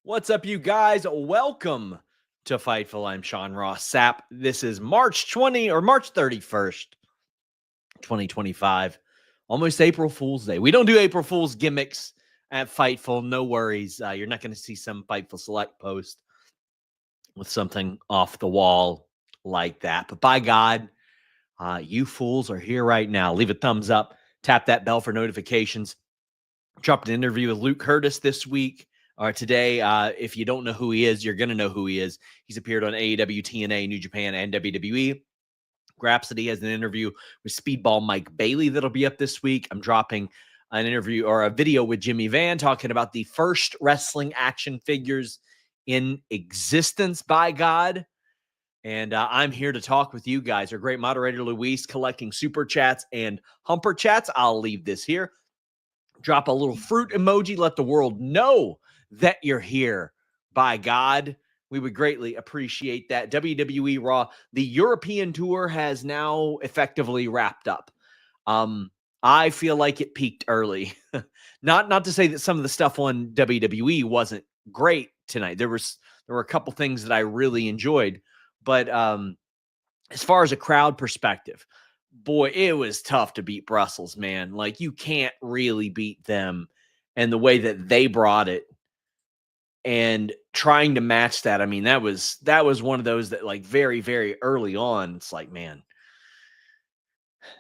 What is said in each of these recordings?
What's up, you guys? Welcome to Fightful. I'm Sean Ross Sapp. This is March 31st, 2025. Almost April Fool's Day. We don't do April Fool's gimmicks at Fightful. No worries. You're not going to see some Fightful Select post with something off the wall like that. But by God, you fools are here right now. Leave a thumbs up. Tap that bell for notifications. Dropped an interview with Luke Curtis this week. Today, if you don't know who he is, you're going to know who he is. He's appeared on AEW, TNA, New Japan, and WWE. Grapsody has an interview with Speedball Mike Bailey that'll be up this week. I'm dropping an interview or a video with Jimmy Van talking about the first wrestling action figures in existence, by God. And I'm here to talk with you guys. Our great moderator, Luis, collecting super chats and humper chats. I'll leave this here. Drop a little fruit emoji. Let the world know that you're here. By God, we would greatly appreciate that. WWE Raw, the European tour has now effectively wrapped up. I feel like it peaked early. Not to say that some of the stuff on WWE wasn't great tonight. There were a couple things that I really enjoyed, but as far as a crowd perspective, boy, it was tough to beat Brussels, man. Like, you can't really beat them, and the way that they brought it and trying to match that. I mean, that was one of those that, like, very, very early on, it's like, man,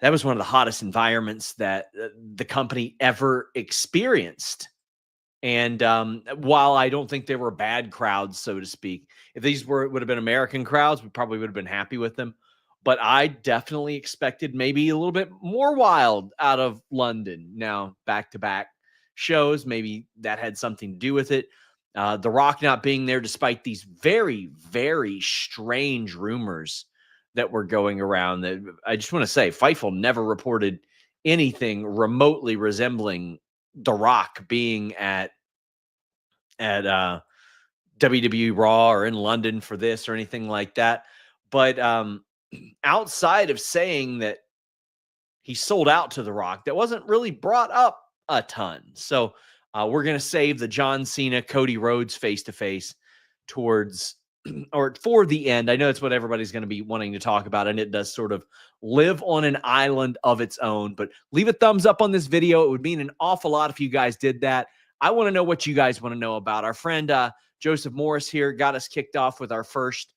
that was one of the hottest environments that the company ever experienced. And while I don't think they were bad crowds, so to speak, if these would have been American crowds, we probably would have been happy with them. But I definitely expected maybe a little bit more wild out of London. Now, back-to-back shows, maybe that had something to do with it. The Rock not being there, despite these very, very strange rumors that were going around. That I just want to say, Fightful never reported anything remotely resembling The Rock being at WWE Raw or in London for this or anything like that. But outside of saying that he sold out to The Rock, that wasn't really brought up a ton. So we're going to save the John Cena, Cody Rhodes face-to-face towards or for the end. I know it's what everybody's going to be wanting to talk about, and it does sort of live on an island of its own. But leave a thumbs up on this video. It would mean an awful lot if you guys did that. I want to know what you guys want to know about. Our friend Joseph Morris here got us kicked off with our first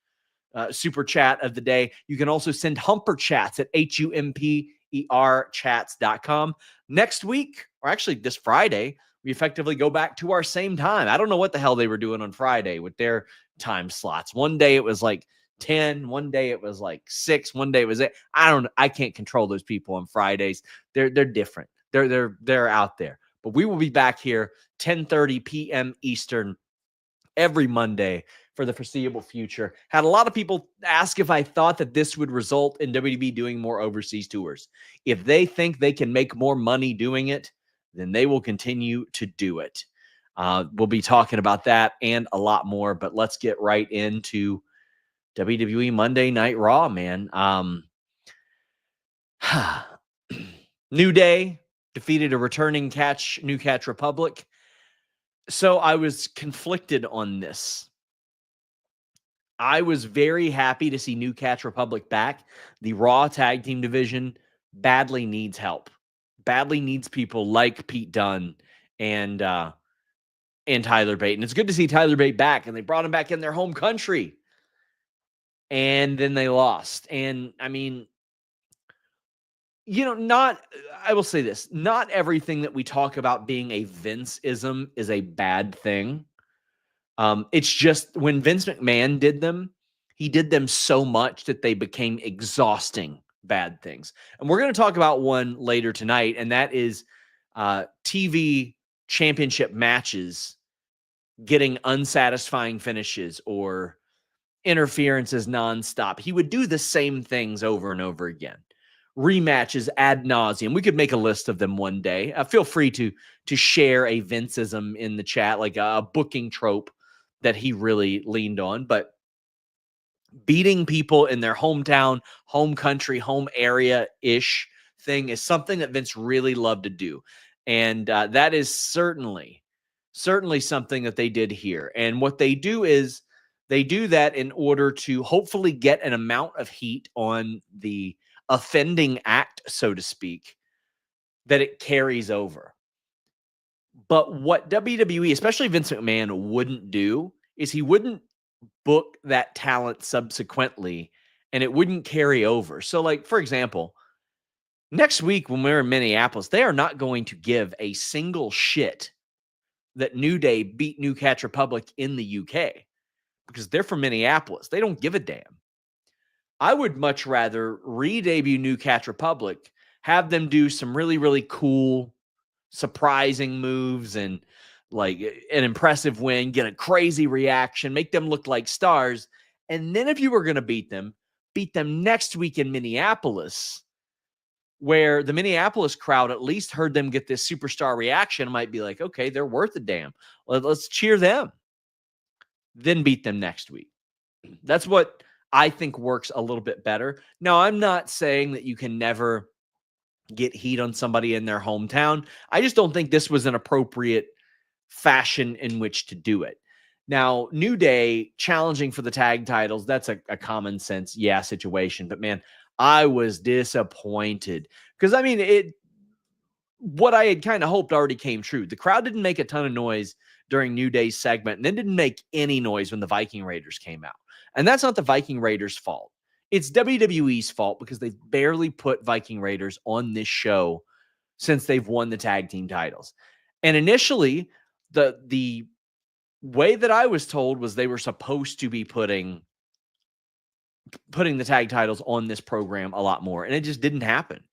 super chat of the day. You can also send humper chats at humperchats.com. Next week, or actually this Friday, we effectively go back to our same time. I don't know what the hell they were doing on Friday with their time slots. One day it was like 10, one day it was like 6, one day it was 8. I can't control those people on Fridays. They're different. They're out there. But we will be back here 10:30 p.m. Eastern every Monday for the foreseeable future. Had a lot of people ask if I thought that this would result in WWE doing more overseas tours. If they think they can make more money doing it, then they will continue to do it. We'll be talking about that and a lot more, but let's get right into WWE Monday Night Raw, man. New Day defeated a returning New Catch Republic. So I was conflicted on this. I was very happy to see New Catch Republic back. The Raw tag team division badly needs help. Badly needs people like Pete Dunne and Tyler Bate. And it's good to see Tyler Bate back, and they brought him back in their home country. And then they lost. And I mean, I will say this, not everything that we talk about being a Vince-ism is a bad thing. It's just when Vince McMahon did them, he did them so much that they became exhausting bad things. And we're going to talk about one later tonight, and that is TV championship matches getting unsatisfying finishes or interferences nonstop. He would do the same things over and over again. Rematches ad nauseum. We could make a list of them one day. Feel free to share a Vinceism in the chat, like a booking trope that he really leaned on. But beating people in their hometown, home country, home area-ish thing is something that Vince really loved to do. And that is certainly certainly something that they did here. And what they do is they do that in order to hopefully get an amount of heat on the offending act, so to speak, that it carries over. But what WWE, especially Vince McMahon, wouldn't do is he wouldn't book that talent subsequently and it wouldn't carry over. So, like, for example, next week when we're in Minneapolis, they are not going to give a single shit that New Day beat New Catch Republic in the UK because they're from Minneapolis. They don't give a damn. I would much rather re-debut New Catch Republic, have them do some really, really cool, surprising moves and like an impressive win, get a crazy reaction, make them look like stars. And then if you were going to beat them next week in Minneapolis, where the Minneapolis crowd at least heard them get this superstar reaction, might be like, okay, they're worth a damn. Let's cheer them. Then beat them next week. That's what I think works a little bit better. Now, I'm not saying that you can never get heat on somebody in their hometown. I just don't think this was an appropriate fashion in which to do it. Now, New Day challenging for the tag titles, that's a common sense, situation. But man, I was disappointed because I mean, what I had kind of hoped already came true. The crowd didn't make a ton of noise during New Day's segment and then didn't make any noise when the Viking Raiders came out. And that's not the Viking Raiders' fault. It's WWE's fault because they've barely put Viking Raiders on this show since they've won the tag team titles. And initially, the way that I was told was they were supposed to be putting the tag titles on this program a lot more. And it just didn't happen.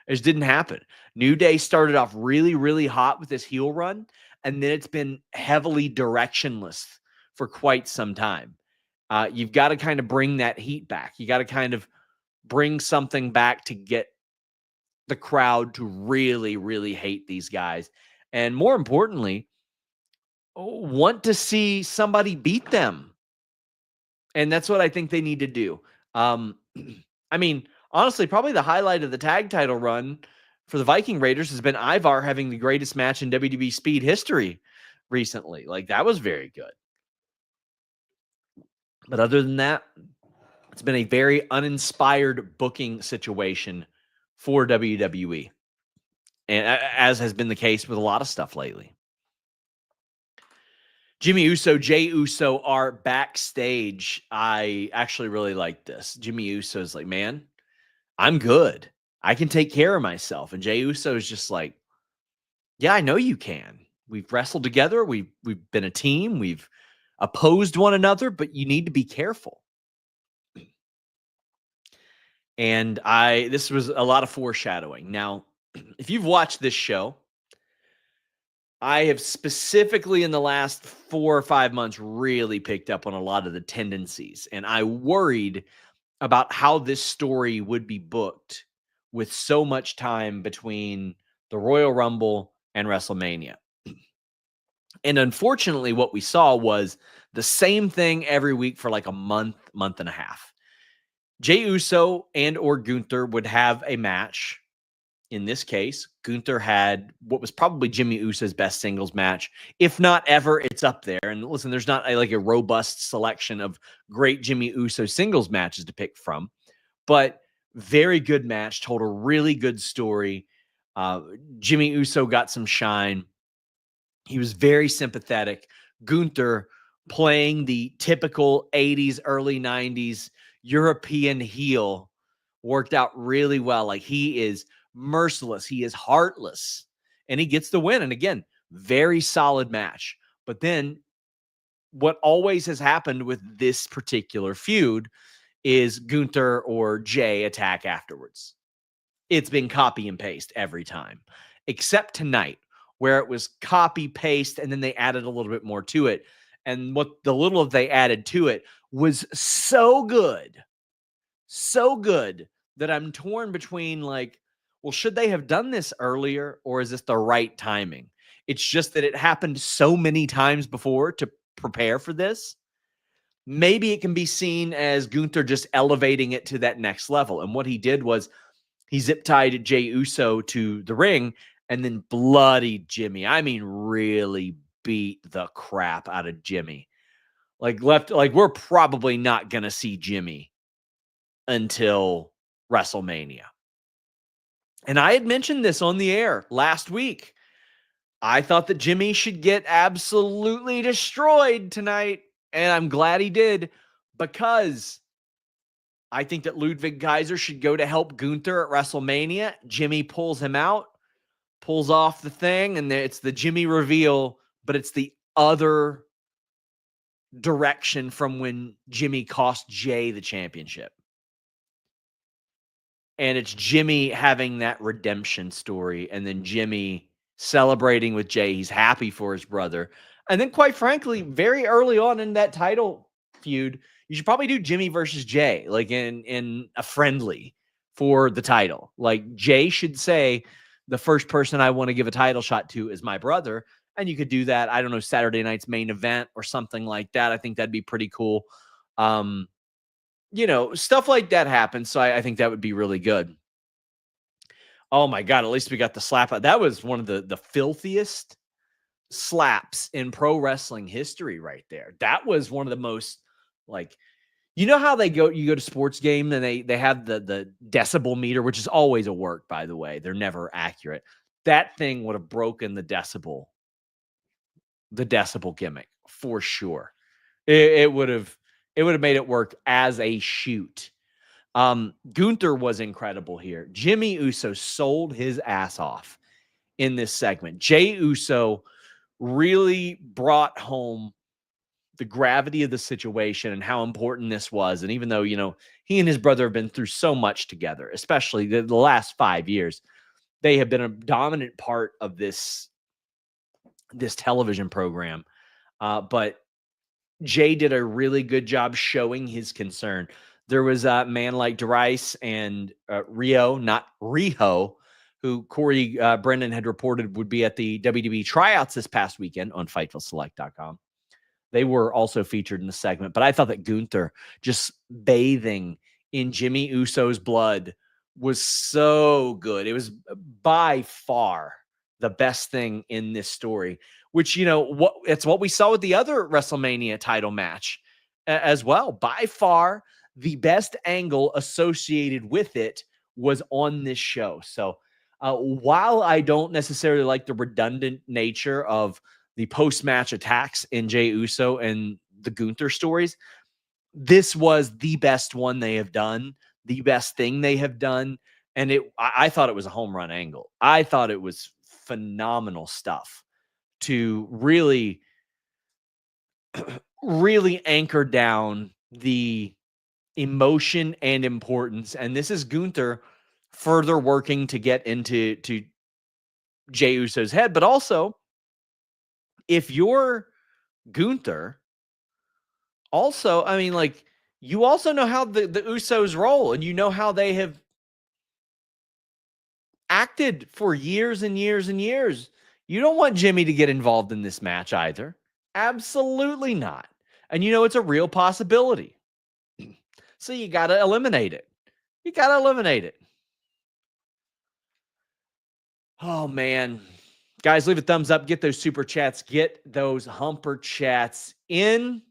It just didn't happen. New Day started off really, really hot with this heel run. And then it's been heavily directionless for quite some time. You've got to kind of bring that heat back. You got to kind of bring something back to get the crowd to really, really hate these guys. And more importantly, want to see somebody beat them. And that's what I think they need to do. I mean, honestly, probably the highlight of the tag title run for the Viking Raiders has been Ivar having the greatest match in WWE Speed history recently. Like, that was very good. But other than that, it's been a very uninspired booking situation for WWE. And as has been the case with a lot of stuff lately. Jimmy Uso, Jey Uso are backstage. I actually really like this. Jimmy Uso is like, man, I'm good. I can take care of myself. And Jey Uso is just like, yeah, I know you can. We've wrestled together. We've been a team. We've opposed one another, but you need to be careful. And this was a lot of foreshadowing. Now, if you've watched this show, I have specifically in the last 4 or 5 months really picked up on a lot of the tendencies. And I worried about how this story would be booked with so much time between the Royal Rumble and WrestleMania. And unfortunately, what we saw was the same thing every week for like a month and a half. Jey Uso and or Gunther would have a match. In this case, Gunther had what was probably Jimmy Uso's best singles match. If not ever, it's up there. And listen, there's not a robust selection of great Jimmy Uso singles matches to pick from, but very good match, told a really good story. Jimmy Uso got some shine. He was very sympathetic. Gunther playing the typical 80s, early 90s European heel worked out really well. Like, he is merciless. He is heartless. And he gets the win. And again, very solid match. But then what always has happened with this particular feud is Gunther or Jey attack afterwards. It's been copy and paste every time, except tonight, where it was copy paste and then they added a little bit more to it. And what the little they added to it was so good that I'm torn between like, well, should they have done this earlier or is this the right timing? It's just that it happened so many times before to prepare for this. Maybe it can be seen as Gunther just elevating it to that next level. And what he did was he zip-tied Jey Uso to the ring and then bloodied Jimmy. I mean, really beat the crap out of Jimmy. We're probably not going to see Jimmy until WrestleMania. And I had mentioned this on the air last week. I thought that Jimmy should get absolutely destroyed tonight, and I'm glad he did, because I think that Ludwig Kaiser should go to help Gunther at WrestleMania. Jimmy pulls him out, pulls off the thing, and it's the Jimmy reveal, but it's the other direction from when Jimmy cost Jay the championship. And it's Jimmy having that redemption story, and then Jimmy celebrating with Jay. He's happy for his brother. And then, quite frankly, very early on in that title feud, you should probably do Jimmy versus Jay, like in a friendly for the title. Like, Jay should say, the first person I want to give a title shot to is my brother. And you could do that, I don't know, Saturday night's main event or something like that. I think that'd be pretty cool. Stuff like that happens. So I think that would be really good. Oh my God, at least we got the slap out. That was one of the filthiest slaps in pro wrestling history right there. That was one of the most, like, you know how you go to sports game and they have the decibel meter, which is always a work, by the way. They're never accurate. That thing would have broken the decibel gimmick for sure. It would have made it work as a shoot. Gunther was incredible here. Jimmy Uso sold his ass off in this segment. Jay Uso really brought home the gravity of the situation and how important this was. And even though, he and his brother have been through so much together, especially the last 5 years, they have been a dominant part of this television program. But Jay did a really good job showing his concern. There was a man like Darice and Rio, not Riho, who Corey Brennan had reported would be at the WWE tryouts this past weekend on FightfulSelect.com. They were also featured in the segment, but I thought that Gunther just bathing in Jimmy Uso's blood was so good. It was by far the best thing in this story, which, it's what we saw with the other WrestleMania title match as well. By far, the best angle associated with it was on this show. So while I don't necessarily like the redundant nature of the post-match attacks in Jey Uso and the Gunther stories, this was the best one they have done, the best thing they have done. And I thought it was a home run angle. I thought it was phenomenal stuff to really, really anchor down the emotion and importance. And this is Gunther further working to get into Jey Uso's head. But also, if you're Gunther, also, you also know how the Usos roll, and you know how they have acted for years and years and years. You don't want Jimmy to get involved in this match either. Absolutely not. And it's a real possibility. So you got to eliminate it. Oh, man. Guys, leave a thumbs up. Get those super chats. Get those humper chats in.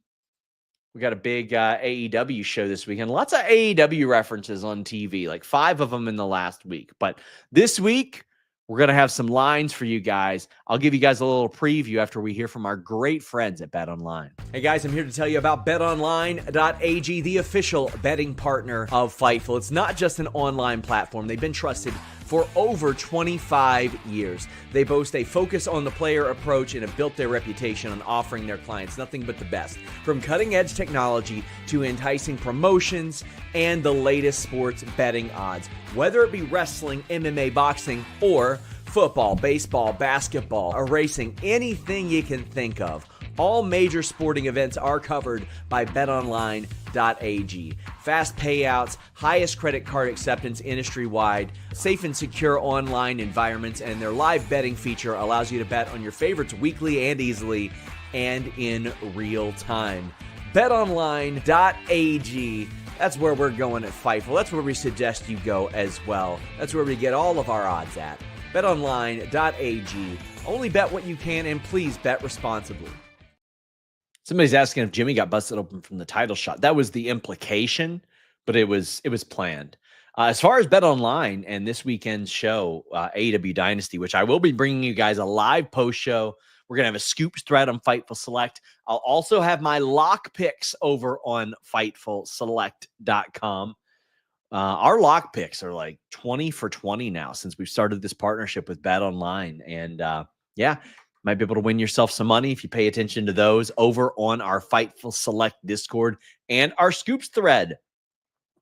We got a big AEW show this weekend. Lots of AEW references on TV, like 5 of them in the last week. But this week, we're going to have some lines for you guys. I'll give you guys a little preview after we hear from our great friends at BetOnline. Hey guys, I'm here to tell you about BetOnline.ag, the official betting partner of Fightful. It's not just an online platform. They've been trusted for over 25 years. They boast a focus on the player approach and have built their reputation on offering their clients nothing but the best. From cutting-edge technology to enticing promotions and the latest sports betting odds. Whether it be wrestling, MMA, boxing, or football, baseball, basketball, or racing, anything you can think of. All major sporting events are covered by BetOnline.ag. Fast payouts, highest credit card acceptance industry-wide, safe and secure online environments, and their live betting feature allows you to bet on your favorites weekly and easily and in real time. BetOnline.ag. That's where we're going at Fightful. That's where we suggest you go as well. That's where we get all of our odds at. BetOnline.ag. Only bet what you can, and please bet responsibly. Somebody's asking if Jimmy got busted open from the title shot. That was the implication, but it was planned. As far as BetOnline and this weekend's show, AEW Dynasty, which I will be bringing you guys a live post show. We're going to have a scoops thread on Fightful Select. I'll also have my lock picks over on FightfulSelect.com. Our lock picks are like 20 for 20 now since we've started this partnership with BetOnline. And yeah, might be able to win yourself some money if you pay attention to those over on our Fightful Select Discord and our scoops thread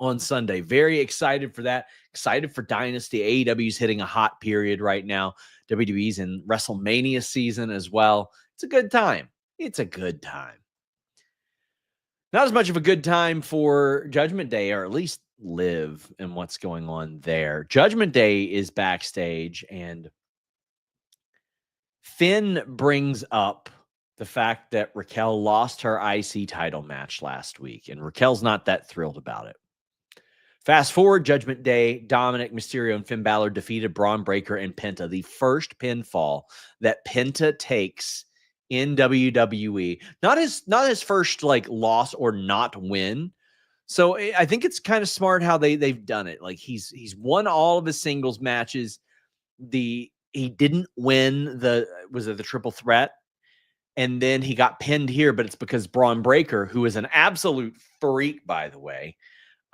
on Sunday. Very excited for that. Excited for Dynasty. AEW's hitting a hot period right now. WWE's in WrestleMania season as well. It's a good time. It's a good time. Not as much of a good time for Judgment Day, or at least Live and what's going on there. Judgment Day is backstage, and Finn brings up the fact that Raquel lost her IC title match last week, and Raquel's not that thrilled about it. Fast forward, Judgment Day, Dominik, Mysterio, and Finn Balor defeated Bron Breakker and PENTA, the first pinfall that PENTA takes in WWE. Not his first like loss or not win. So I think it's kind of smart how they've done it. Like he's won all of his singles matches. He didn't win the triple threat, and then he got pinned here, but it's because Bron Breakker, who is an absolute freak, by the way,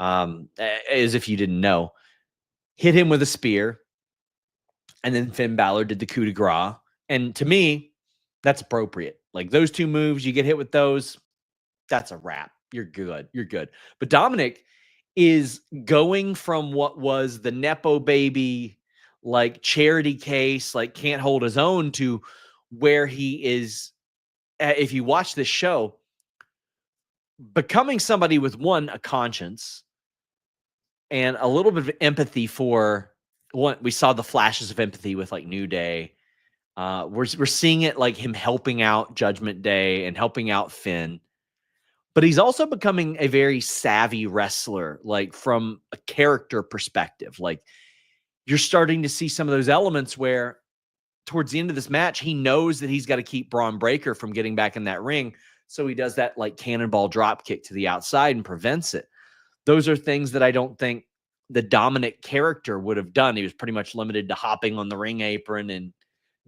as if you didn't know, hit him with a spear, and then Finn Balor did the coup de grace. And to me, that's appropriate. Like those two moves, you get hit with those, that's a wrap. You're good. You're good. But Dominik is going from what was the Nepo baby, like charity case, like can't hold his own, to where he is, if you watch this show, becoming somebody with a conscience and a little bit of empathy for what we saw, the flashes of empathy with like New Day. We're seeing it like him helping out Judgment Day and helping out Finn. But he's also becoming a very savvy wrestler, like from a character perspective. Like you're starting to see some of those elements where towards the end of this match, he knows that he's got to keep Bron Breakker from getting back in that ring. So he does that like cannonball drop kick to the outside and prevents it. Those are things that I don't think the Dominik character would have done. He was pretty much limited to hopping on the ring apron and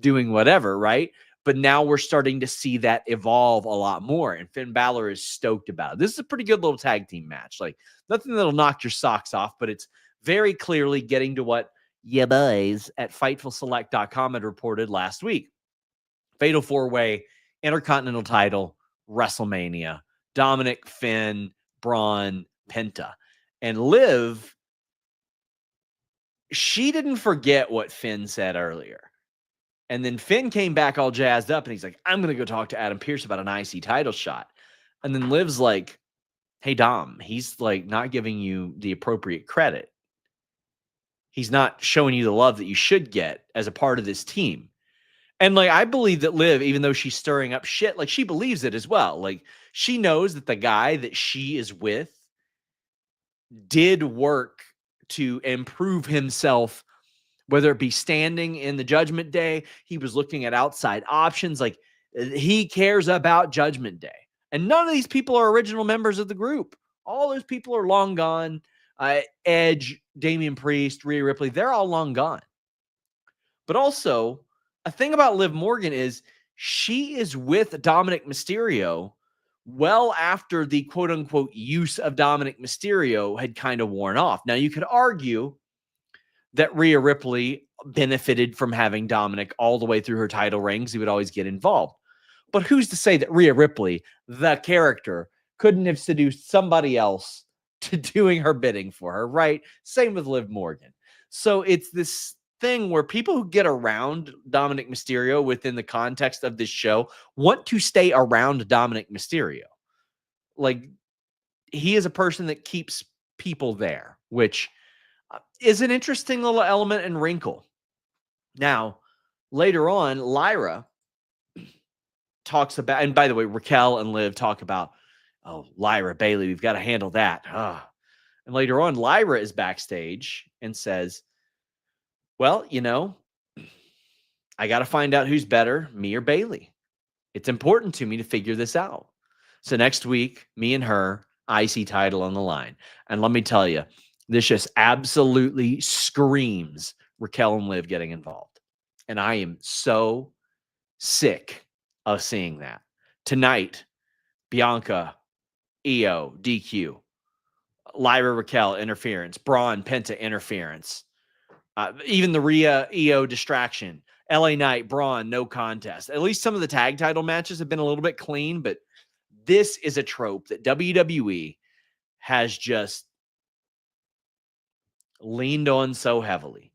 doing whatever, right? But now we're starting to see that evolve a lot more, and Finn Balor is stoked about it. This is a pretty good little tag team match. Like nothing that'll knock your socks off, but it's very clearly getting to what ya boys at FightfulSelect.com had reported last week. Fatal 4-way, Intercontinental title, WrestleMania. Dominik, Finn, Bron, PENTA. And Liv, she didn't forget what Finn said earlier. And then Finn came back all jazzed up, and he's like, I'm going to go talk to Adam Pearce about an IC title shot. And then Liv's like, hey, Dom, he's like not giving you the appropriate credit. He's not showing you the love that you should get as a part of this team. And like, I believe that Liv, even though she's stirring up shit, like she believes it as well. Like she knows that the guy that she is with did work to improve himself, whether it be standing in the Judgment Day. He was looking at outside options. Like he cares about Judgment Day. And none of these people are original members of the group. All those people are long gone. Edge, Damian Priest, Rhea Ripley, they're all long gone. But also, a thing about Liv Morgan is she is with Dominik Mysterio well after the quote-unquote use of Dominik Mysterio had kind of worn off. Now, you could argue that Rhea Ripley benefited from having Dominik all the way through her title reigns. He would always get involved. But who's to say that Rhea Ripley, the character, couldn't have seduced somebody else to doing her bidding for her, right? Same with Liv Morgan. So it's this thing where people who get around Dominik Mysterio within the context of this show want to stay around Dominik Mysterio. Like, he is a person that keeps people there, which is an interesting little element and wrinkle. Now, later on, Lyra talks about, and by the way, Raquel and Liv talk about, oh, Lyra, Bailey, we've got to handle that. And later on, Lyra is backstage and says, well, you know, I got to find out who's better, me or Bailey. It's important to me to figure this out. So next week, me and her, IC title on the line. And let me tell you, this just absolutely screams Raquel and Liv getting involved. And I am so sick of seeing that. Tonight, Bianca, EO, DQ, Lyra, Raquel, interference, Bron, Penta, interference. Even the Rhea, EO distraction. LA Knight, Braun, no contest. At least some of the tag title matches have been a little bit clean, but this is a trope that WWE has just leaned on so heavily.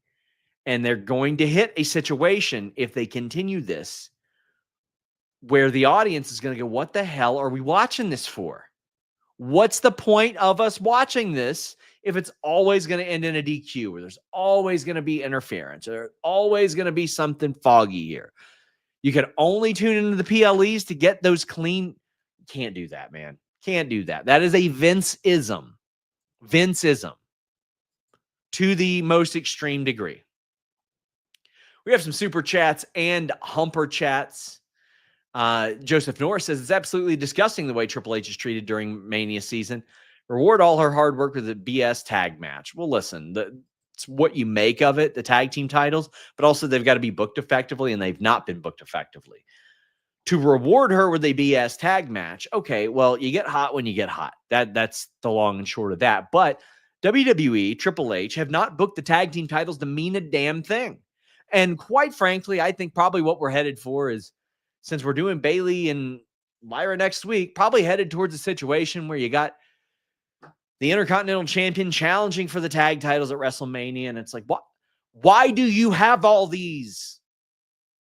And they're going to hit a situation, if they continue this, where the audience is going to go, what the hell are we watching this for? What's the point of us watching this if it's always going to end in a DQ, where there's always going to be interference, or there's always going to be something foggy here? You can only tune into the PLEs to get those clean. Can't do that, man. Can't do that. That is a Vince-ism. Vince-ism to the most extreme degree. We have some super chats and humper chats. Joseph Norris says, it's absolutely disgusting the way Triple H is treated during Mania season. Reward all her hard work with a BS tag match. Well, listen, it's what you make of it, the tag team titles, but also they've got to be booked effectively, and they've not been booked effectively. To reward her with a BS tag match, okay, well, you get hot when you get hot. That's the long and short of that. But WWE, Triple H have not booked the tag team titles to mean a damn thing. And quite frankly, I think probably what we're headed for is, since we're doing Bailey and Lyra next week, probably headed towards a situation where you got the Intercontinental Champion challenging for the tag titles at WrestleMania. And it's like, what? Why do you have all these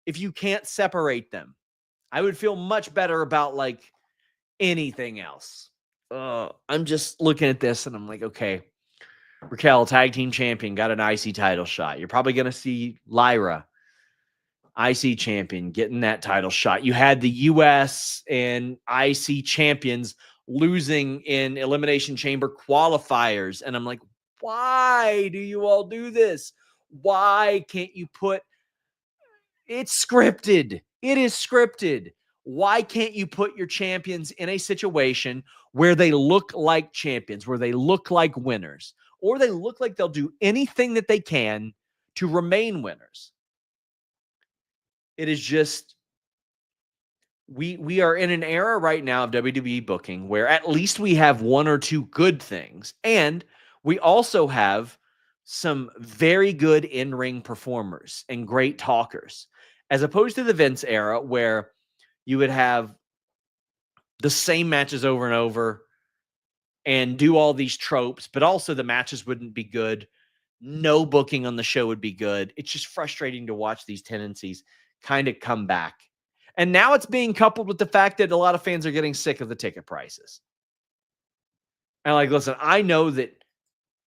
if you can't separate them? I would feel much better about like anything else. I'm just looking at this and I'm like, okay, Raquel, tag team champion, got an IC title shot. You're probably going to see Lyra, IC champion, getting that title shot. You had the US and IC champions losing in Elimination Chamber qualifiers. And I'm like, why do you all do this? Why can't you put... It's scripted. It is scripted. Why can't you put your champions in a situation where they look like champions, where they look like winners, or they look like they'll do anything that they can to remain winners? It is just, we are in an era right now of WWE booking where at least we have one or two good things, and we also have some very good in-ring performers and great talkers, as opposed to the Vince era where you would have the same matches over and over and do all these tropes, but also the matches wouldn't be good. No booking on the show would be good. It's just frustrating to watch these tendencies kind of come back. And now it's being coupled with the fact that a lot of fans are getting sick of the ticket prices. And like, listen, I know that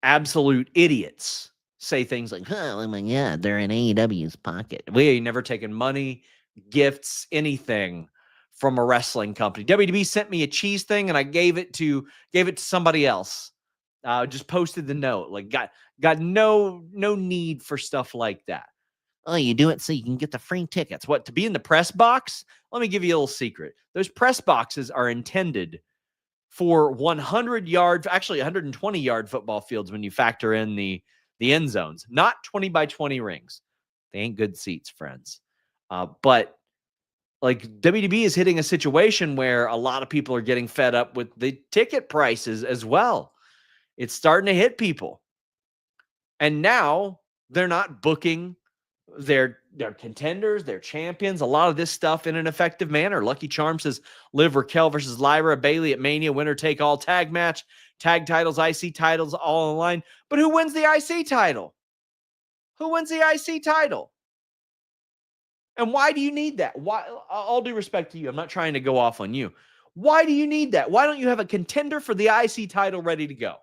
absolute idiots say things like, oh my God, they're in AEW's pocket. We ain't never taken money, gifts, anything from a wrestling company. WWE sent me a cheese thing and I gave it to somebody else. Just posted the note. Like, got no need for stuff like that. Oh, you do it so you can get the free tickets. What, to be in the press box? Let me give you a little secret. Those press boxes are intended for 100-yard, actually 120-yard football fields when you factor in the end zones, not 20 by 20 rings. They ain't good seats, friends. But like, WWE is hitting a situation where a lot of people are getting fed up with the ticket prices as well. It's starting to hit people. And now they're not booking their contenders, their champions, a lot of this stuff in an effective manner. Lucky Charm says, Liv Raquel versus Lyra Bailey at Mania, winner take all tag match, tag titles, IC titles, all on the line. But who wins the IC title? Who wins the IC title? And why do you need that? Why? All due respect to you, I'm not trying to go off on you. Why do you need that? Why don't you have a contender for the IC title ready to go?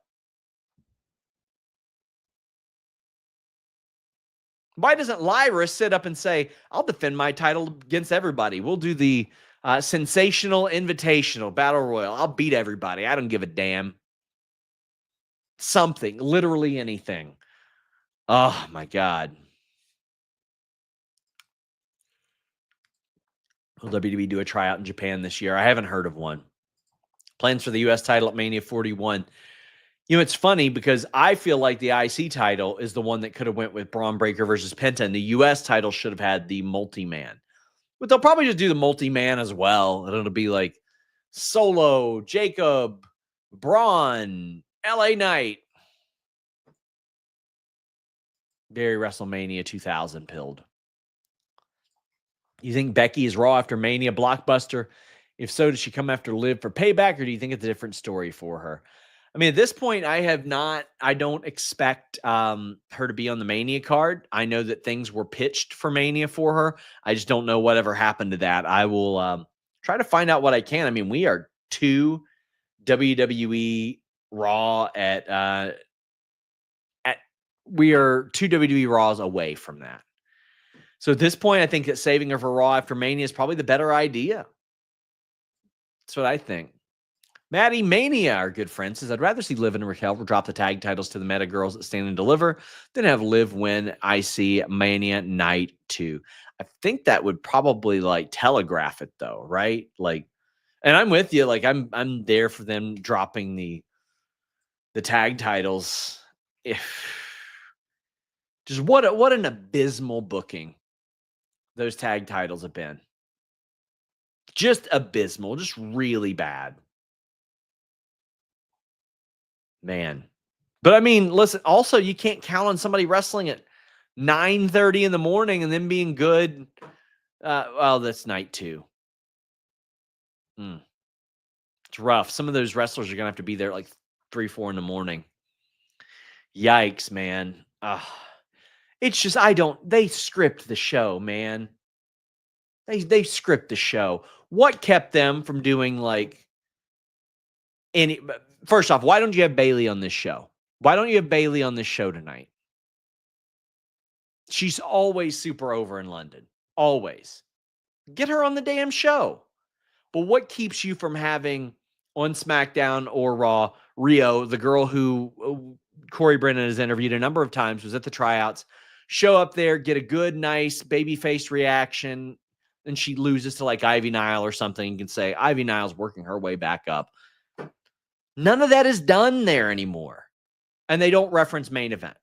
Why doesn't Lyra sit up and say, I'll defend my title against everybody. We'll do the sensational invitational battle royal. I'll beat everybody. I don't give a damn. Something, literally anything. Oh my God. Will WWE do a tryout in Japan this year? I haven't heard of one. Plans for the U.S. title at Mania 41. You know, it's funny because I feel like the IC title is the one that could have went with Braun Breaker versus Penta, and the U.S. title should have had the multi-man. But they'll probably just do the multi-man as well, and it'll be like Solo, Jacob, Braun, LA Knight. Very WrestleMania 2000 pilled. You think Becky is Raw after Mania blockbuster? If so, does she come after Liv for payback, or do you think it's a different story for her? I mean, at this point, I don't expect her to be on the Mania card. I know that things were pitched for Mania for her. I just don't know whatever happened to that. I will try to find out what I can. I mean, we are 2 WWE Raw we are 2 WWE Raws away from that. So at this point, I think that saving her for Raw after Mania is probably the better idea. That's what I think. Maddie Mania, our good friend, says, I'd rather see Liv and Raquel drop the tag titles to the Meta Girls that Stand and Deliver than have Liv win IC Mania Night 2. I think that would probably like telegraph it though, right? Like, and I'm with you. Like, I'm there for them dropping the tag titles. If just what an abysmal booking those tag titles have been. Just abysmal, just really bad. Man. But I mean, listen, also you can't count on somebody wrestling at 9:30 in the morning and then being good. Well, that's night 2. It's rough. Some of those wrestlers are going to have to be there at like 3, 4 in the morning. Yikes, man. It's just, they script the show, man. They script the show. What kept them from doing like any, first off, why don't you have Bayley on this show? Why don't you have Bayley on this show tonight? She's always super over in London. Always. Get her on the damn show. But what keeps you from having on SmackDown or Raw, Rio, the girl who Corey Brennan has interviewed a number of times, was at the tryouts, show up there, get a good, nice babyface reaction, and she loses to like Ivy Nile or something. You can say Ivy Nile's working her way back up. None of that is done there anymore. And they don't reference main event.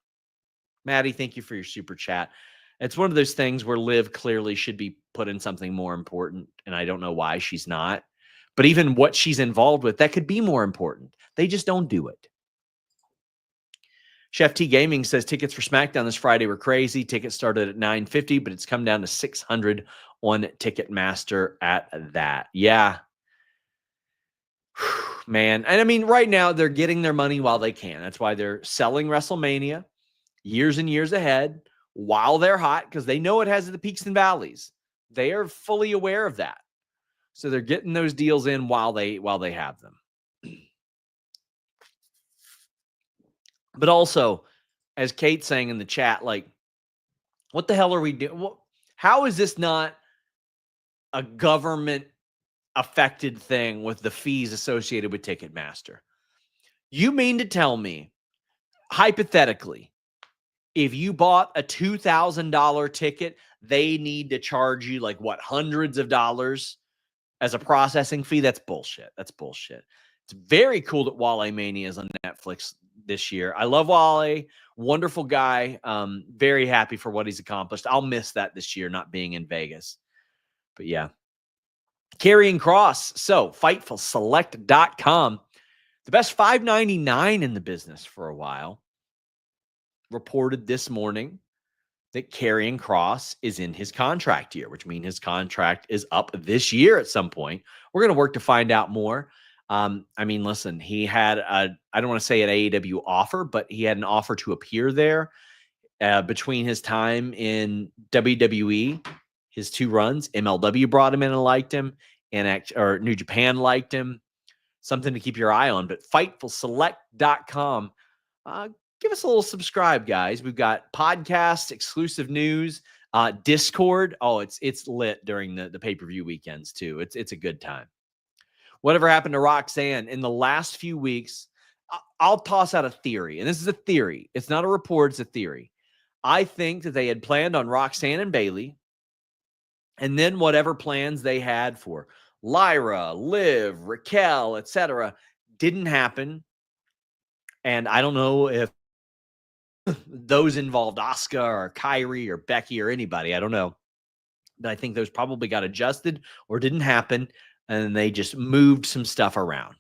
Maddie, thank you for your super chat. It's one of those things where Liv clearly should be put in something more important, and I don't know why she's not. But even what she's involved with, that could be more important. They just don't do it. Chef T Gaming says tickets for SmackDown this Friday were crazy. Tickets started at $950, but it's come down to $600 on Ticketmaster at that. Yeah. Man. And I mean, right now they're getting their money while they can. That's why they're selling WrestleMania years and years ahead while they're hot, because they know it has the peaks and valleys. They are fully aware of that. So they're getting those deals in while they have them. But also, as Kate's saying in the chat, like, what the hell are we doing? How is this not a government affected thing with the fees associated with Ticketmaster? You mean to tell me, hypothetically, if you bought a $2,000 ticket, they need to charge you like what, hundreds of dollars as a processing fee? That's bullshit. That's bullshit. It's very cool that Wale Mania is on Netflix this year. I love Wale. Wonderful guy. Very happy for what he's accomplished. I'll miss that this year, not being in Vegas. But yeah. Karrion Kross. So, FightfulSelect.com. The best $5.99 in the business for a while. Reported this morning that Karrion Kross is in his contract year, which means his contract is up this year at some point. We're going to work to find out more. I mean, listen, he had I don't want to say an AEW offer, but he had an offer to appear there between his time in WWE, his 2 runs. MLW brought him in and liked him, and New Japan liked him. Something to keep your eye on. But FightfulSelect.com. Give us a little subscribe, guys. We've got podcasts, exclusive news, Discord. Oh, it's lit during the pay-per-view weekends too. It's a good time. Whatever happened to Roxanne in the last few weeks? I'll toss out a theory, and this is a theory. It's not a report, it's a theory. I think that they had planned on Roxanne and Bayley And then whatever plans they had for Lyra, Liv, Raquel, etc., didn't happen. And I don't know if those involved Asuka or Kyrie or Becky or anybody. I don't know. But I think those probably got adjusted or didn't happen. And they just moved some stuff around.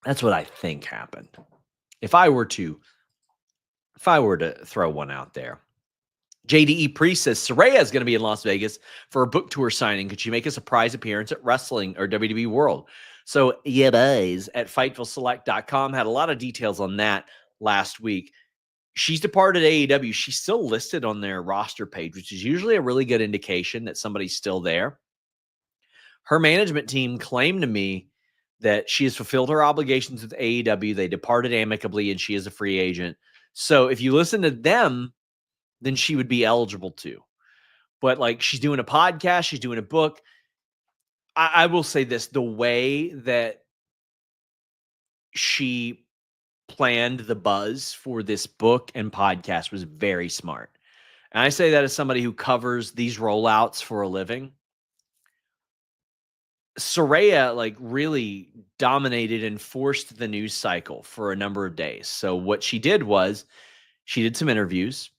That's what I think happened. If I were to throw one out there. JDE Priest says Saraya is going to be in Las Vegas for a book tour signing. Could she make a surprise appearance at Wrestling or WWE World? So, yeah, guys, at FightfulSelect.com had a lot of details on that last week. She's departed AEW. She's still listed on their roster page, which is usually a really good indication that somebody's still there. Her management team claimed to me that she has fulfilled her obligations with AEW. They departed amicably, and she is a free agent. So if you listen to them, then she would be eligible to. But like, she's doing a podcast, she's doing a book. I will say this, the way that she planned the buzz for this book and podcast was very smart. And I say that as somebody who covers these rollouts for a living. Saraya like really dominated and forced the news cycle for a number of days. So what she did was she did some interviews.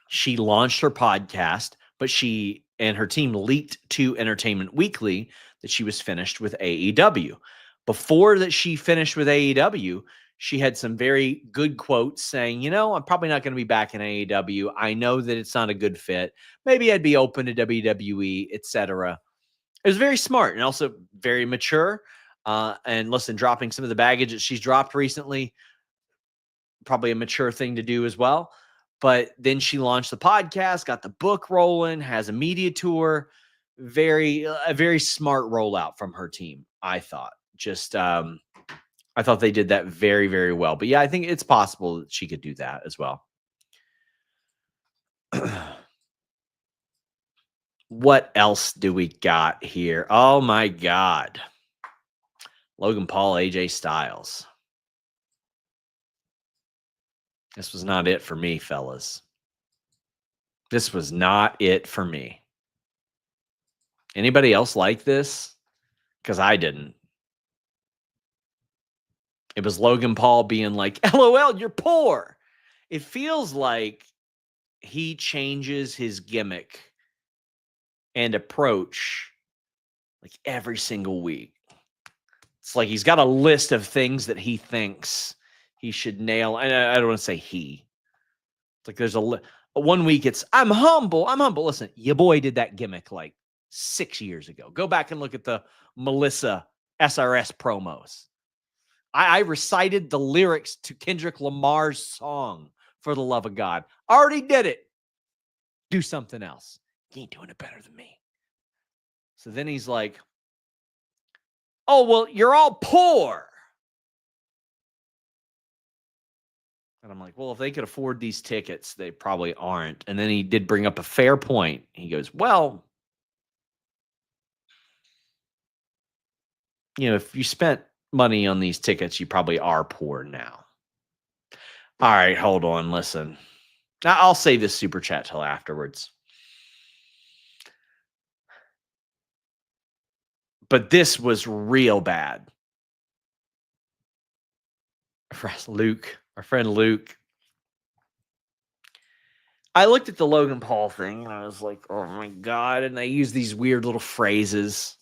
She launched her podcast, but she and her team leaked to Entertainment Weekly that she was finished with AEW. Before that she finished with AEW, she had some very good quotes saying, you know, I'm probably not going to be back in AEW. I know that it's not a good fit. Maybe I'd be open to WWE, etc. It was very smart and also very mature. And listen, dropping some of the baggage that she's dropped recently, probably a mature thing to do as well. But then she launched the podcast, got the book rolling, has a media tour. A very smart rollout from her team, I thought. I thought they did that very, very well. But yeah, I think it's possible that she could do that as well. What else do we got here? Oh my God. Logan Paul, AJ Styles. This was not it for me, fellas. This was not it for me. Anybody else like this? Because I didn't. It was Logan Paul being like, LOL, you're poor. It feels like he changes his gimmick and approach like every single week. It's like he's got a list of things that he thinks he should nail. And I don't want to say he. It's like there's one week it's, I'm humble. Listen, your boy did that gimmick like 6 years ago. Go back and look at the Melissa SRS promos. I recited the lyrics to Kendrick Lamar's song, For the Love of God. Already did it. Do something else. You ain't doing it better than me. So then he's like, oh, well, you're all poor. And I'm like, well, if they could afford these tickets, they probably aren't. And then he did bring up a fair point. He goes, well, you know, if you spent money on these tickets, you probably are poor now. All right, hold on. Listen, I'll save this super chat till afterwards. But this was real bad. Luke, our friend Luke. I looked at the Logan Paul thing and I was like, oh my God. And they use these weird little phrases.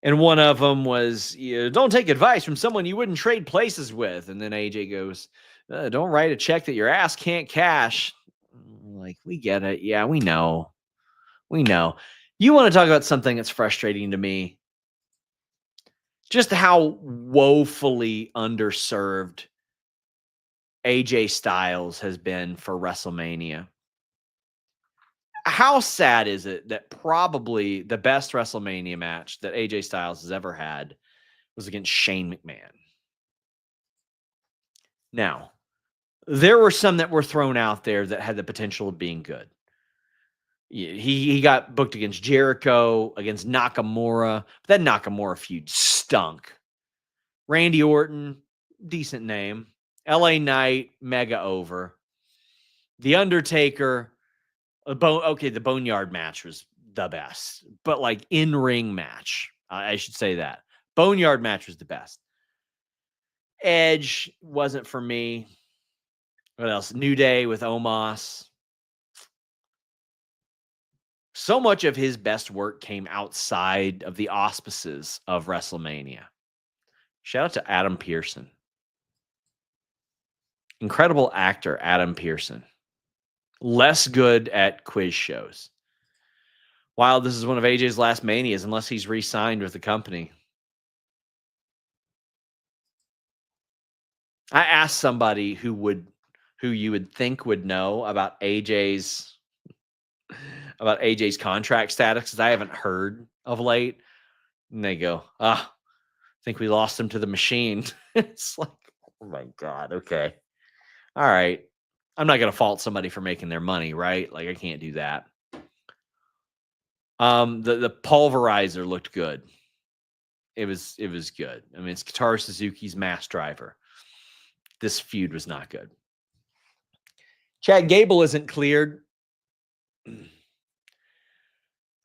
And one of them was, don't take advice from someone you wouldn't trade places with. And then AJ goes, don't write a check that your ass can't cash. Like, we get it. Yeah, we know. We know. You want to talk about something that's frustrating to me? Just how woefully underserved AJ Styles has been for WrestleMania. How sad is it that probably the best WrestleMania match that AJ Styles has ever had was against Shane McMahon? Now, there were some that were thrown out there that had the potential of being good. He got booked against Jericho, against Nakamura. But that Nakamura feud stunk. Randy Orton, decent name. LA Knight, mega over. The Undertaker, the Boneyard match was the best, but like in-ring match, I should say that. Boneyard match was the best. Edge wasn't for me. What else? New Day with Omos. So much of his best work came outside of the auspices of WrestleMania. Shout out to Adam Pearson. Incredible actor, Adam Pearson. Less good at quiz shows. While this is one of AJ's last manias, unless he's re-signed with the company. I asked somebody who you would think would know about AJ's contract status, because I haven't heard of late. And they go, I think we lost him to the machine. It's like, oh my God, okay. All right. I'm not going to fault somebody for making their money, right? Like, I can't do that. The pulverizer looked good. It was good. I mean, it's Kotaro Suzuki's Mass Driver. This feud was not good. Chad Gable isn't cleared.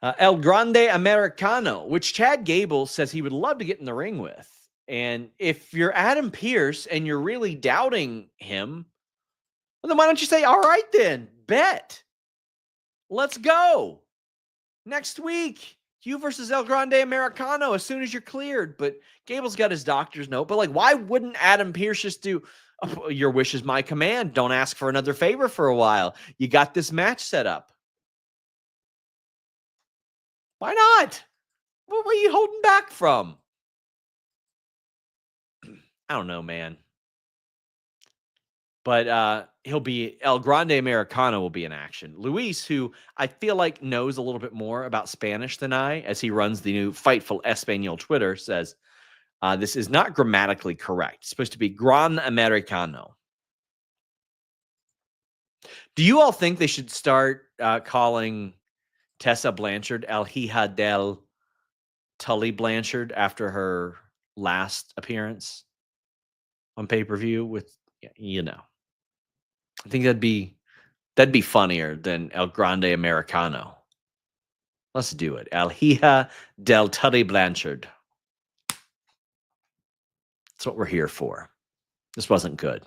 El Grande Americano, which Chad Gable says he would love to get in the ring with. And if you're Adam Pearce and you're really doubting him, well, then why don't you say, all right, then, bet. Let's go. Next week, you versus El Grande Americano as soon as you're cleared. But Gable's got his doctor's note. But, like, why wouldn't Adam Pearce just do, your wish is my command. Don't ask for another favor for a while. You got this match set up. Why not? What are you holding back from? I don't know, man. But he'll be, El Grande Americano will be in action. Luis, who I feel like knows a little bit more about Spanish than I, as he runs the new Fightful Espanol Twitter, says, this is not grammatically correct. It's supposed to be Gran Americano. Do you all think they should start calling Tessa Blanchard El Hija del Tully Blanchard after her last appearance on pay-per-view with, you know? I think that'd be funnier than El Grande Americano. Let's do it. El Hija del Tully Blanchard. That's what we're here for. This wasn't good.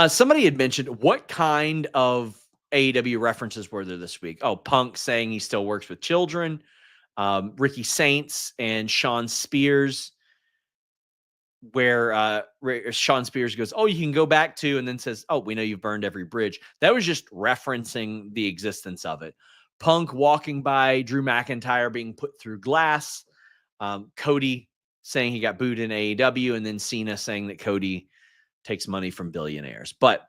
Somebody had mentioned, what kind of AEW references were there this week? Oh, Punk saying he still works with children. Ricky Saints and Sean Spears, where Sean Spears goes, oh, you can go back to, and then says, oh, we know you've burned every bridge. That was just referencing the existence of it. Punk walking by Drew McIntyre being put through glass. Cody saying he got booed in AEW, and then Cena saying that Cody takes money from billionaires. But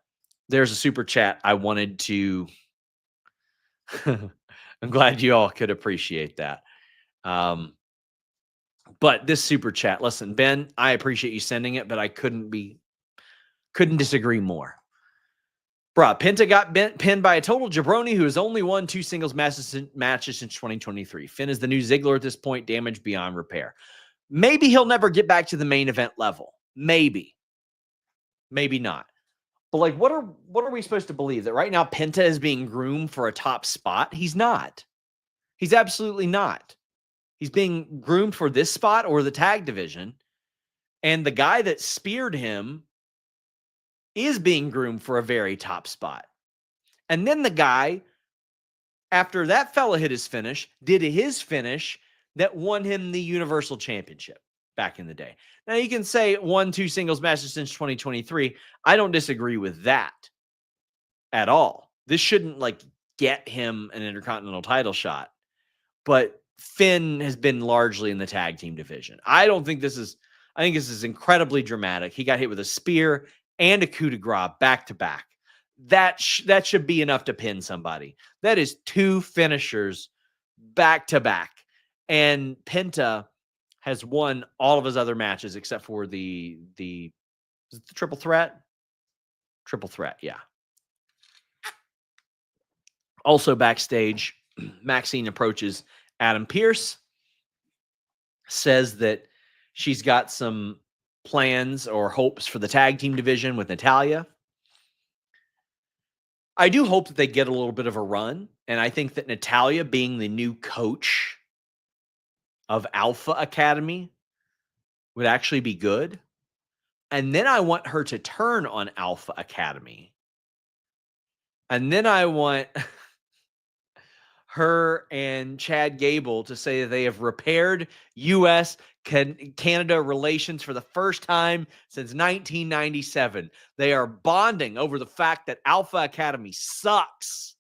there's a super chat I wanted to I'm glad you all could appreciate that. But this super chat, listen, Ben, I appreciate you sending it, but I couldn't disagree more. Bruh, Penta got pinned by a total jabroni who has only won 2 singles matches since 2023. Finn is the new Ziggler at this point, damaged beyond repair. Maybe he'll never get back to the main event level. Maybe not. But like, what are we supposed to believe? That right now Penta is being groomed for a top spot? He's not. He's absolutely not. He's being groomed for this spot or the tag division. And the guy that speared him is being groomed for a very top spot. And then the guy, after that fella hit his finish, did his finish that won him the Universal Championship back in the day. Now, you can say 1-2 singles matches since 2023. I don't disagree with that at all. This shouldn't like get him an Intercontinental title shot. But Finn has been largely in the tag team division. I think this is incredibly dramatic. He got hit with a spear and a coup de grace back to back. That should be enough to pin somebody. That is 2 finishers back to back. And Penta has won all of his other matches except for the triple threat. Triple threat, yeah. Also backstage, Maxine approaches Adam Pearce, says that she's got some plans or hopes for the tag team division with Natalya. I do hope that they get a little bit of a run, and I think that Natalya being the new coach of Alpha Academy would actually be good. And then I want her to turn on Alpha Academy. And then I want her and Chad Gable to say that they have repaired U.S. Canada relations for the first time since 1997. They are bonding over the fact that Alpha Academy sucks.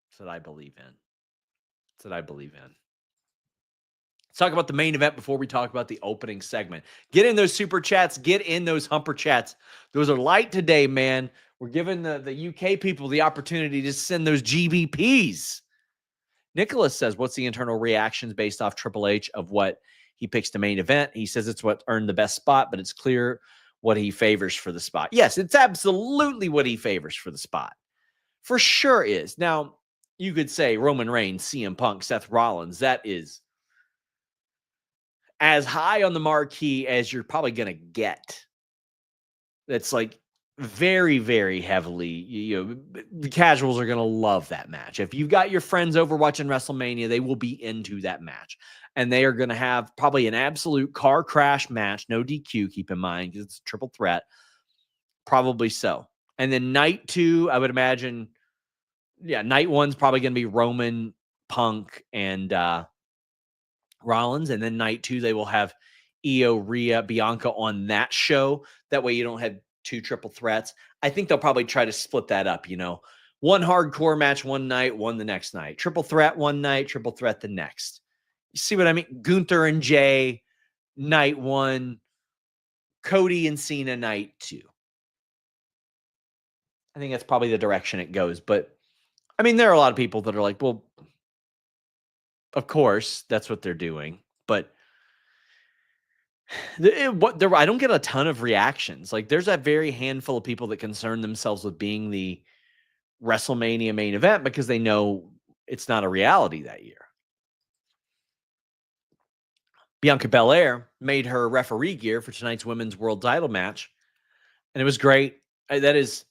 That's what I believe in. That's what I believe in. Let's talk about the main event before we talk about the opening segment. Get in those super chats. Get in those humper chats. Those are light today, man. We're giving the UK people the opportunity to send those GBPs. Nicholas says, what's the internal reactions based off Triple H of what he picks the main event? He says it's what earned the best spot, but it's clear what he favors for the spot. Yes, it's absolutely what he favors for the spot. For sure is. Now, you could say Roman Reigns, CM Punk, Seth Rollins. That is as high on the marquee as you're probably going to get. That's like very, very heavily, the casuals are going to love that match. If you've got your friends over watching WrestleMania, they will be into that match. And they are going to have probably an absolute car crash match. No DQ, keep in mind, because it's a triple threat. Probably so. And then night 2, I would imagine, night 1's probably going to be Roman, Punk, and Rollins. And then night 2, they will have Io, Rhea, Bianca on that show. That way you don't have 2 triple threats. I think they'll probably try to split that up, one hardcore match one night, one the next night. Triple threat one night, triple threat the next. You see what I mean? Gunther and Jay, night 1. Cody and Cena, night 2. I think that's probably the direction it goes. But, I mean, there are a lot of people that are like, well, of course, that's what they're doing. But I don't get a ton of reactions. Like, there's a very handful of people that concern themselves with being the WrestleMania main event because they know it's not a reality that year. Bianca Belair made her referee gear for tonight's women's world title match, and it was great. That is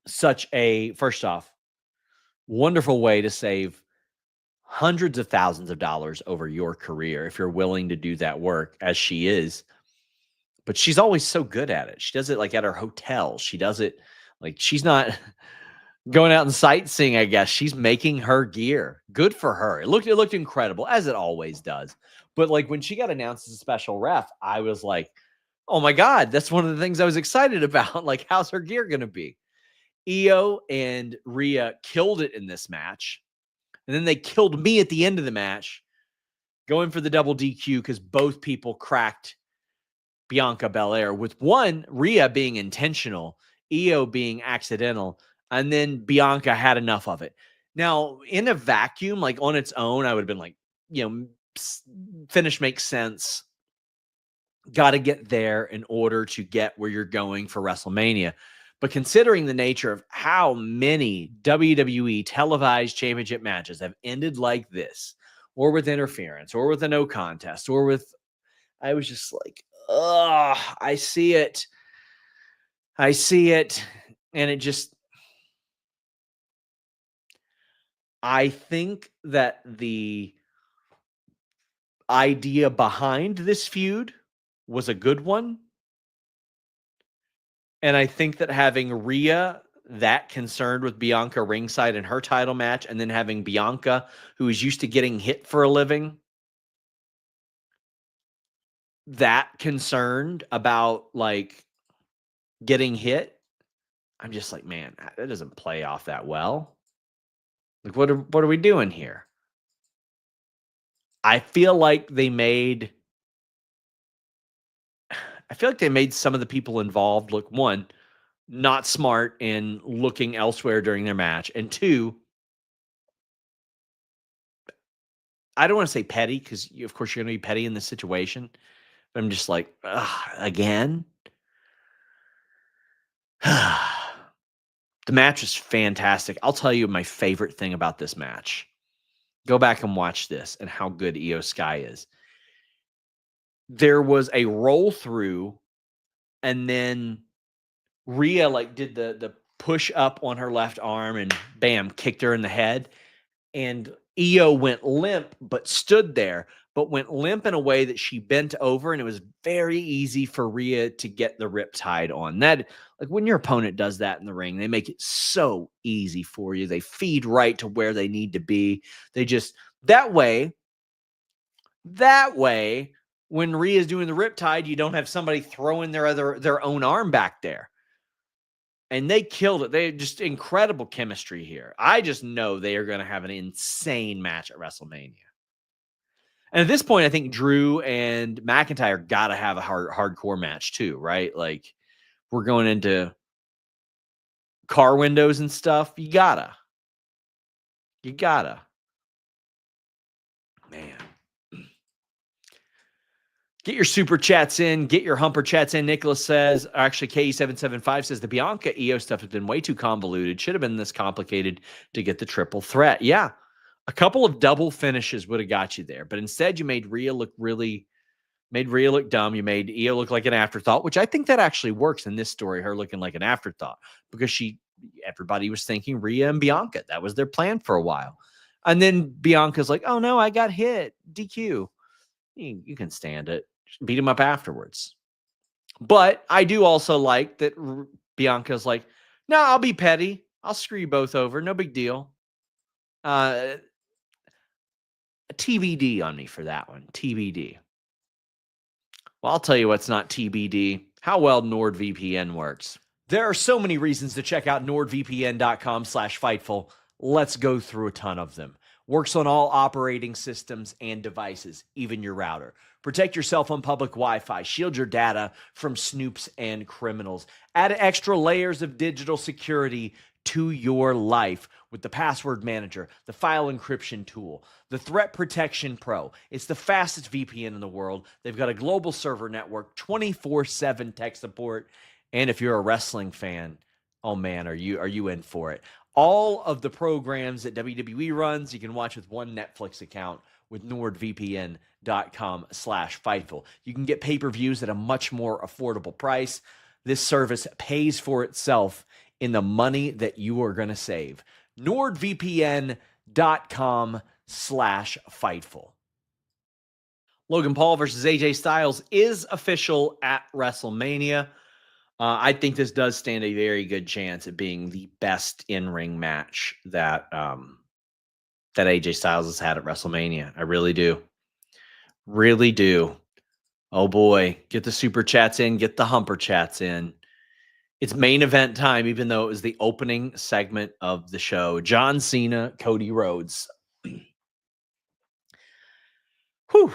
such a, first off, wonderful way to save hundreds of thousands of dollars over your career if you're willing to do that work, as she is. But she's always so good at it. She does it like at her hotel. She does it like she's not going out and sightseeing, I guess. She's making her gear. Good for her. It looked incredible, as it always does. But like when she got announced as a special ref, I was like, oh my God, that's one of the things I was excited about. Like, how's her gear going to be? Io and Rhea killed it in this match. And then they killed me at the end of the match, going for the double DQ because both people cracked Bianca Belair, with one, Rhea being intentional, Io being accidental, and then Bianca had enough of it. Now, in a vacuum, like on its own, I would have been like, finish makes sense. Got to get there in order to get where you're going for WrestleMania. But considering the nature of how many WWE televised championship matches have ended like this, or with interference, or with a no contest, or with, I was just like, ugh, I see it. And it just, I think that the idea behind this feud was a good one. And I think that having Rhea that concerned with Bianca ringside in her title match, and then having Bianca, who is used to getting hit for a living, that concerned about like getting hit, I'm just like, man, that doesn't play off that well. Like, what are we doing here? I feel like they made some of the people involved look, one, not smart in looking elsewhere during their match, and two, I don't want to say petty because of course you're going to be petty in this situation. But I'm just like, again. The match is fantastic. I'll tell you my favorite thing about this match. Go back and watch this and how good Io Sky is. there was a roll through, and then Rhea like did the push up on her left arm and bam, kicked her in the head. And Io went limp, but stood there, but went limp in a way that she bent over, and it was very easy for Rhea to get the riptide on. That, like, when your opponent does that in the ring, they make it so easy for you. They feed right to where they need to be. They just that way, when Rhea's doing the riptide, you don't have somebody throwing their own arm back there. And they killed it. They had just incredible chemistry here. I just know they are going to have an insane match at WrestleMania. And at this point, I think Drew and McIntyre got to have a hardcore match too, right? Like, we're going into car windows and stuff. You gotta. Man. Get your super chats in. Get your humper chats in. Nicholas says, actually, K775 says, the Bianca Io stuff has been way too convoluted. Should have been this complicated to get the triple threat. Yeah. A couple of double finishes would have got you there. But instead, you made Rhea look dumb. You made Io look like an afterthought, which I think that actually works in this story, her looking like an afterthought, because everybody was thinking Rhea and Bianca. That was their plan for a while. And then Bianca's like, oh no, I got hit. DQ. You can stand it. Beat him up afterwards. But I do also like that Bianca's like, no, I'll be petty. I'll screw you both over. No big deal. TBD on me for that one. TBD. Well, I'll tell you what's not TBD. How well NordVPN works. There are so many reasons to check out NordVPN.com/Fightful. Let's go through a ton of them. Works on all operating systems and devices, even your router. Protect yourself on public Wi-Fi. Shield your data from snoops and criminals. Add extra layers of digital security to your life with the Password Manager, the File Encryption Tool, the Threat Protection Pro. It's the fastest VPN in the world. They've got a global server network, 24/7 tech support. And if you're a wrestling fan, oh man, are you in for it? All of the programs that WWE runs, you can watch with one Netflix account with NordVPN.com/Fightful. You can get pay-per-views at a much more affordable price. This service pays for itself in the money that you are going to save. NordVPN.com/Fightful. Logan Paul versus AJ Styles is official at WrestleMania. I think this does stand a very good chance at being the best in-ring match that AJ Styles has had at WrestleMania. I really do. Really do. Oh boy, get the super chats in, get the humper chats in. It's main event time, even though it was the opening segment of the show. John Cena, Cody Rhodes. Whew.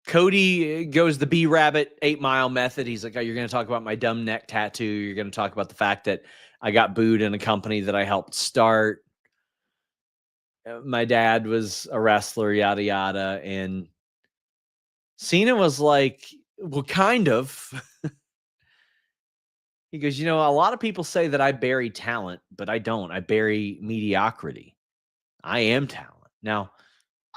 Cody goes the B-Rabbit 8 Mile method. He's like, oh, you're going to talk about my dumb neck tattoo. You're going to talk about the fact that I got booed in a company that I helped start. My dad was a wrestler, yada, yada. And Cena was like, well, kind of. He goes, a lot of people say that I bury talent, but I don't. I bury mediocrity. I am talent. Now,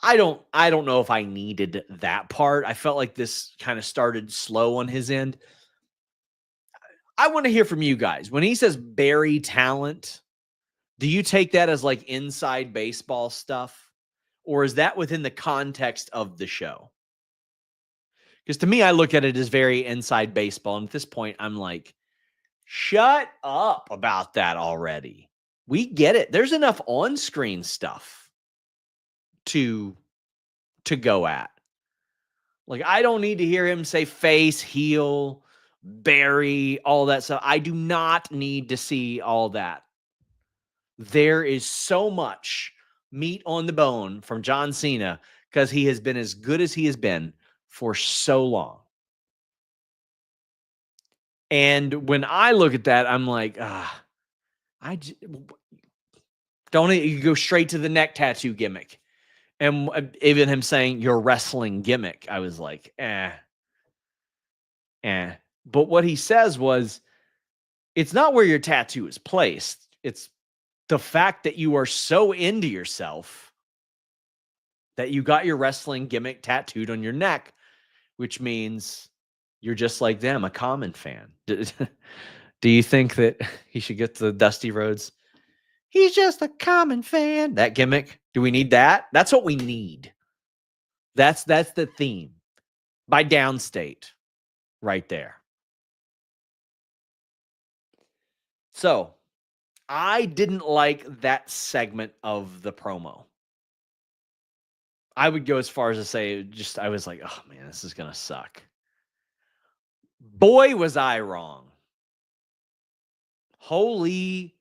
I don't know if I needed that part. I felt like this kind of started slow on his end. I want to hear from you guys. When he says bury talent, do you take that as like inside baseball stuff? Or is that within the context of the show? Because to me, I look at it as very inside baseball. And at this point, I'm like, shut up about that already. We get it. There's enough on-screen stuff to go at. Like, I don't need to hear him say face, heel, bury, all that stuff. I do not need to see all that. There is so much meat on the bone from John Cena because he has been as good as he has been for so long. And when I look at that, I'm like, don't you go straight to the neck tattoo gimmick. And even him saying your wrestling gimmick, I was like, But what he says was, it's not where your tattoo is placed. It's the fact that you are so into yourself that you got your wrestling gimmick tattooed on your neck which means you're just like them, a common fan. Do you think that he should get the Dusty Rhodes? He's just a common fan. That gimmick. Do we need that? That's what we need. That's the theme by Downstate right there. So I didn't like that segment of the promo. I would go as far as to say, I was like, oh man, this is going to suck. Boy, was I wrong. Holy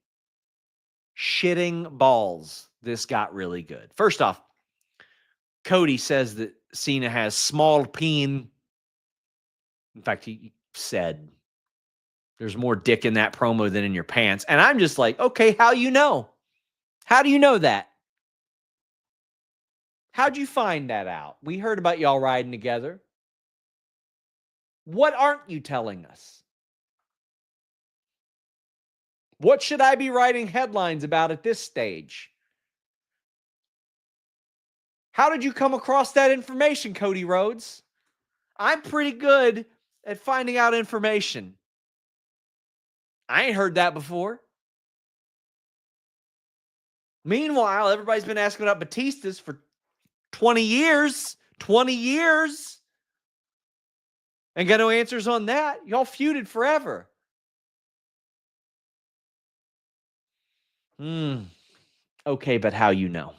shitting balls. This got really good. First off, Cody says that Cena has small peen. In fact, he said there's more dick in that promo than in your pants. And I'm just like, okay, how you know? How do you know that? How'd you find that out? We heard about y'all riding together. What aren't you telling us? What should I be writing headlines about at this stage? How did you come across that information, Cody Rhodes? I'm pretty good at finding out information. I ain't heard that before. Meanwhile, everybody's been asking about Batista's for 20 years. 20 years. And got no answers on that. Y'all feuded forever. Okay, but how you know?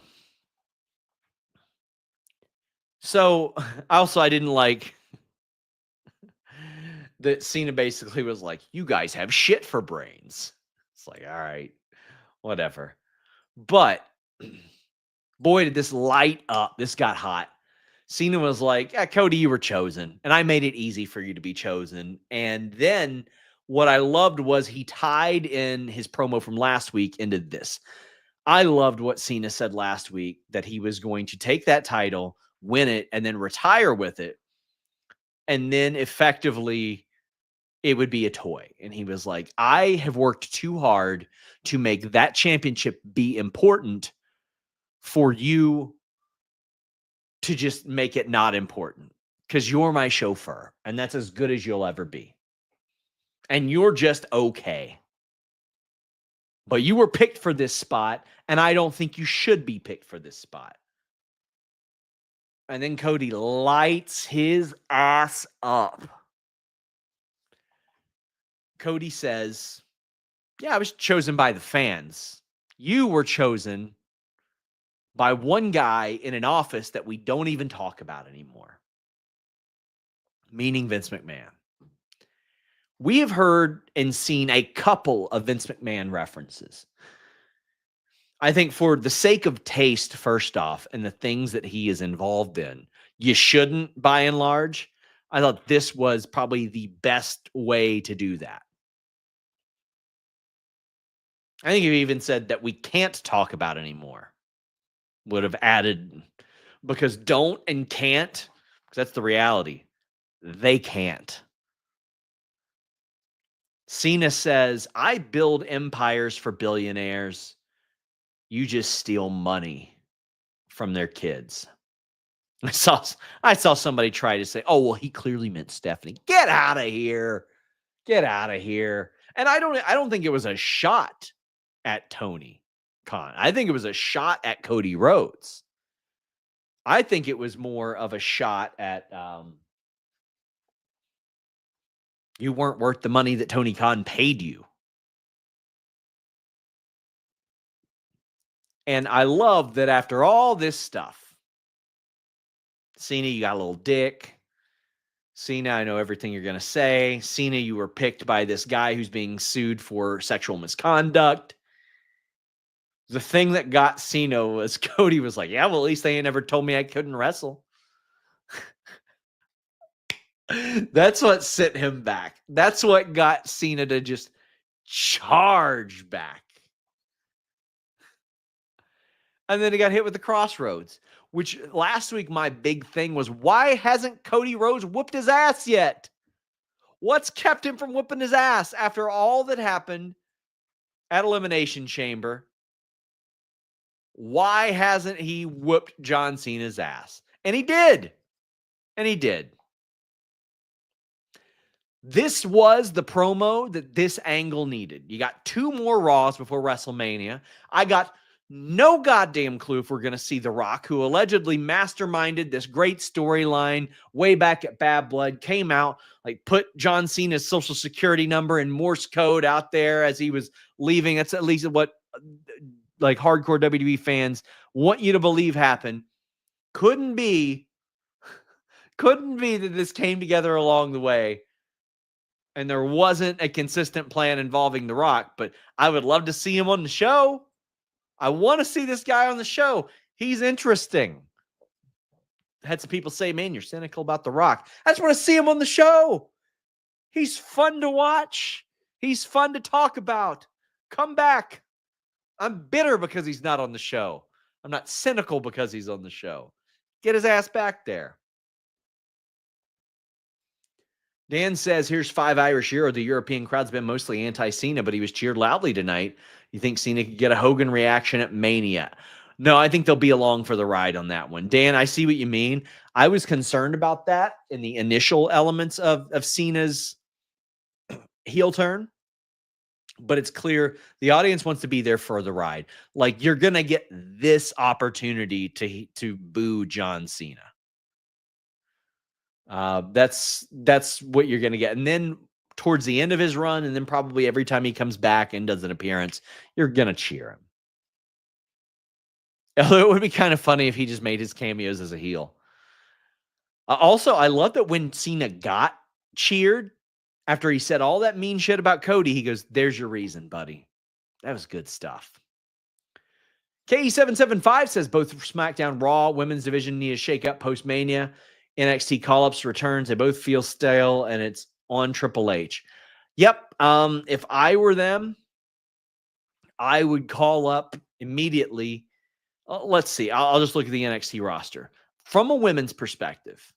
So, also, I didn't like that Cena basically was like, you guys have shit for brains. It's like, all right, whatever. But, boy, did this light up. This got hot. Cena was like, yeah, Cody, you were chosen. And I made it easy for you to be chosen. And then what I loved was he tied in his promo from last week into this. I loved what Cena said last week, that he was going to take that title, win it, and then retire with it. And then effectively it would be a toy. And he was like, I have worked too hard to make that championship be important for you to just make it not important, because you're my chauffeur and that's as good as you'll ever be. And you're just okay. But you were picked for this spot, and I don't think you should be picked for this spot. And then Cody lights his ass up. Cody says, yeah, I was chosen by the fans. You were chosen by one guy in an office that we don't even talk about anymore. Meaning Vince McMahon. We have heard and seen a couple of Vince McMahon references. I think for the sake of taste, first off, and the things that he is involved in, you shouldn't, by and large. I thought this was probably the best way to do that. I think he even said that we can't talk about anymore. Would have added, because don't and can't, because that's the reality. They can't. Cena says, I build empires for billionaires. You just steal money from their kids. I saw somebody try to say, oh, well, he clearly meant Stephanie. Get out of here. Get out of here. And I don't think it was a shot at Tony Khan. I think it was a shot at Cody Rhodes. I think it was more of a shot at you weren't worth the money that Tony Khan paid you. And I love that after all this stuff, Cena, you got a little dick. Cena, I know everything you're going to say. Cena, you were picked by this guy who's being sued for sexual misconduct. The thing that got Cena was Cody was like, yeah, well, at least they ain't never told me I couldn't wrestle. That's what sent him back. That's what got Cena to just charge back. And then he got hit with the crossroads, which last week my big thing was, why hasn't Cody Rhodes whooped his ass yet? What's kept him from whooping his ass after all that happened at Elimination Chamber? Why hasn't he whooped John Cena's ass? And he did. And he did. This was the promo that this angle needed. You got 2 more Raws before WrestleMania. I got no goddamn clue if we're going to see The Rock, who allegedly masterminded this great storyline way back at Bad Blood, came out, like put John Cena's social security number in Morse code out there as he was leaving. That's at least what like hardcore WWE fans want you to believe happened. Couldn't be that this came together along the way and there wasn't a consistent plan involving The Rock, but I would love to see him on the show. I want to see this guy on the show. He's interesting. Had some people say, man, you're cynical about The Rock. I just want to see him on the show. He's fun to watch. He's fun to talk about. Come back. I'm bitter because he's not on the show. I'm not cynical because he's on the show. Get his ass back there. Dan says, here's 5 Irish Euro. The European crowd's been mostly anti-Cena, but he was cheered loudly tonight. You think Cena could get a Hogan reaction at Mania? No, I think they'll be along for the ride on that one. Dan, I see what you mean. I was concerned about that in the initial elements of Cena's heel turn, but it's clear the audience wants to be there for the ride. Like, you're going to get this opportunity to boo John Cena. That's what you're going to get. And then towards the end of his run, and then probably every time he comes back and does an appearance, you're going to cheer him. Although it would be kind of funny if he just made his cameos as a heel. Also, I love that when Cena got cheered after he said all that mean shit about Cody, he goes, there's your reason, buddy. That was good stuff. KE775 says both SmackDown Raw women's division need a shake up post-Mania. NXT call-ups returns. They both feel stale, and it's on Triple H. Yep. If I were them, I would call up immediately. Let's see. I'll just look at the NXT roster. From a women's perspective,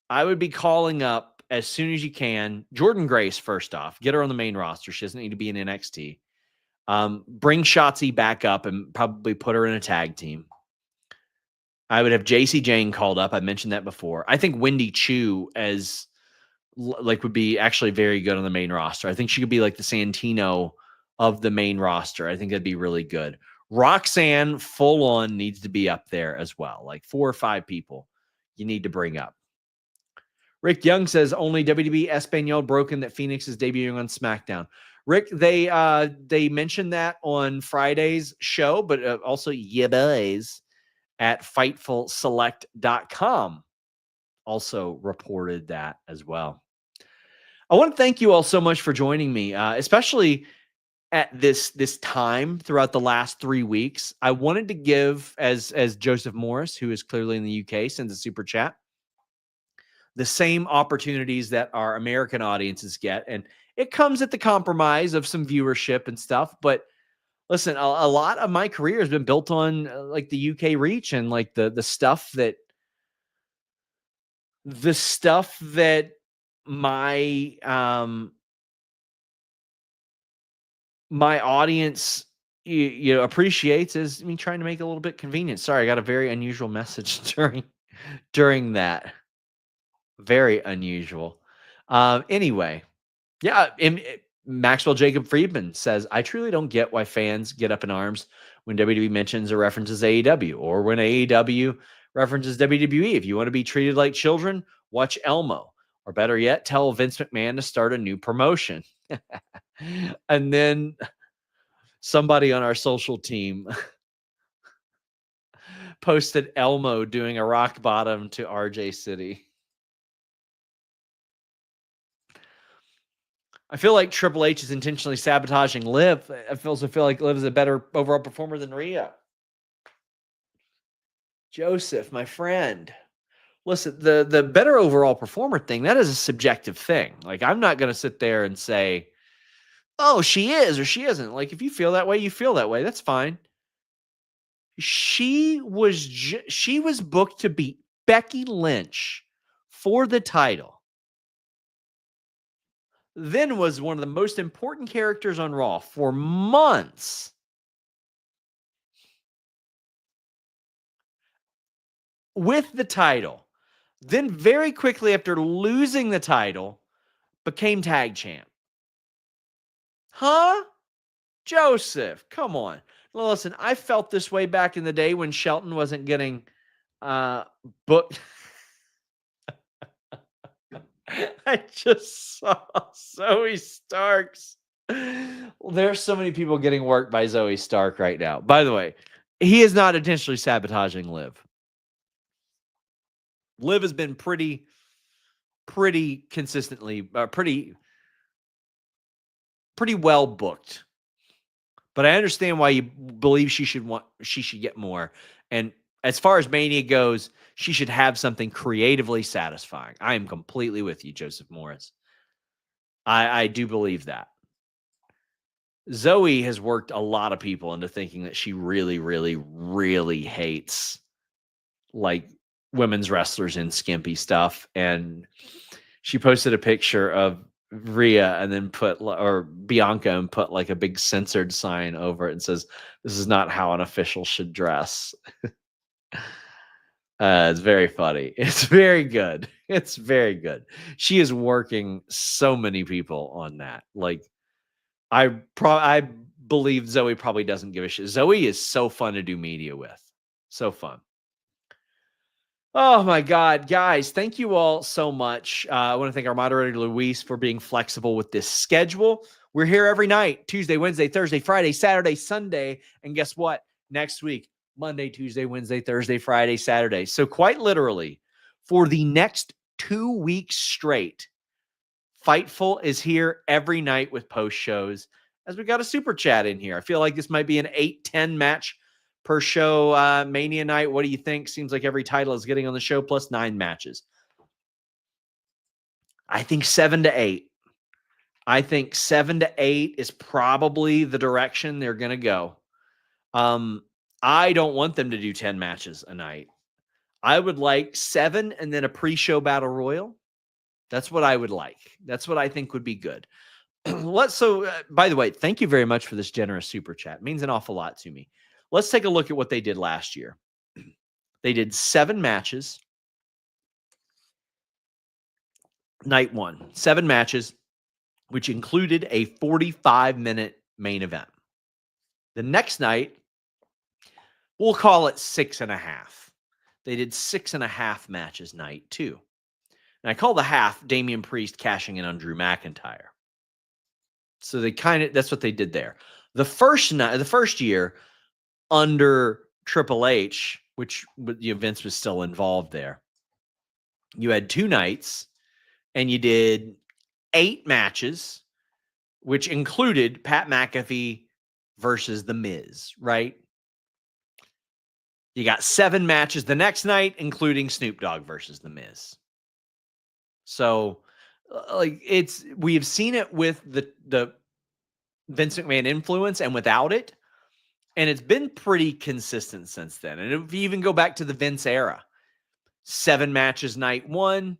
I would be calling up as soon as you can. Jordan Grace, first off. Get her on the main roster. She doesn't need to be in NXT. Bring Shotzi back up and probably put her in a tag team. I would have JC Jane called up. I mentioned that before. I think Wendy Chu would be actually very good on the main roster. I think she could be like the Santino of the main roster. I think that'd be really good. Roxanne full on needs to be up there as well. Like 4 or 5 people you need to bring up. Rick Young says only WWE Espanol broken that Phoenix is debuting on SmackDown. Rick, they mentioned that on Friday's show, but also yeah boys at FightfulSelect.com also reported that as well. I want to thank you all so much for joining me, especially at this time throughout the last 3 weeks. I wanted to give, as Joseph Morris, who is clearly in the UK, sends a super chat, the same opportunities that our American audiences get. And it comes at the compromise of some viewership and stuff, but listen, a lot of my career has been built on like the UK reach and like the stuff that my my audience appreciates is me trying to make it a little bit convenient. Sorry, I got a very unusual message during that. Very unusual. Anyway, yeah. Maxwell Jacob Friedman says, I truly don't get why fans get up in arms when WWE mentions or references AEW or when AEW references WWE. If you want to be treated like children, watch Elmo. Or better yet, tell Vince McMahon to start a new promotion. And then somebody on our social team posted Elmo doing a rock bottom to RJ City. I feel like Triple H is intentionally sabotaging Liv. I also feel like Liv is a better overall performer than Rhea. Joseph, my friend. Listen, the better overall performer thing, that is a subjective thing. Like, I'm not going to sit there and say, oh, she is or she isn't. Like, if you feel that way, you feel that way. That's fine. She was booked to beat Becky Lynch for the title. Then was one of the most important characters on Raw for months. With the title. Then very quickly after losing the title, became tag champ. Huh? Joseph, come on. Well, listen, I felt this way back in the day when Shelton wasn't getting booked. I just saw Zoe Starks. Well, there's so many people getting worked by Zoe Stark right now. By the way, he is not intentionally sabotaging Liv. Liv has been pretty consistently, pretty well booked. But I understand why you believe she should get more. And as far as Mania goes, she should have something creatively satisfying. I am completely with you, Joseph Morris. I do believe that. Zoe has worked a lot of people into thinking that she really, really, really hates like women's wrestlers in skimpy stuff. And she posted a picture of Rhea and then or Bianca and put like a big censored sign over it and says, "This is not how an official should dress." It's very funny. It's very good. It's very good. She is working so many people on that. Like I believe Zoe probably doesn't give a shit. Zoe is so fun to do media with. So fun. Oh my God, guys, thank you all so much. I want to thank our moderator, Luis, for being flexible with this schedule. We're here every night, Tuesday, Wednesday, Thursday, Friday, Saturday, Sunday. And guess what? Next week, Monday, Tuesday, Wednesday, Thursday, Friday, Saturday. So quite literally, for the next 2 weeks straight, Fightful is here every night with post shows, as we got a super chat in here. I feel like this might be an 8-10 match per show Mania night. What do you think? Seems like every title is getting on the show, plus 9 matches. I think 7 to 8. I think 7 to 8 is probably the direction they're going to go. I don't want them to do 10 matches a night. I would like 7 and then a pre-show battle royal. That's what I would like. That's what I think would be good. By the way, thank you very much for this generous super chat. It means an awful lot to me. Let's take a look at what they did last year. They did 7 matches. Night 1, 7 matches, which included a 45-minute main event. The next night, we'll call it 6.5. They did 6.5 matches night 2. And I call the half Damian Priest cashing in on Drew McIntyre. So that's what they did there. The first year under Triple H, which Vince was still involved there, you had 2 nights and you did 8 matches, which included Pat McAfee versus The Miz, right? You got 7 matches the next night, including Snoop Dogg versus The Miz. So, we have seen it with the Vince McMahon influence and without it, and it's been pretty consistent since then. And if you even go back to the Vince era, 7 matches night 1,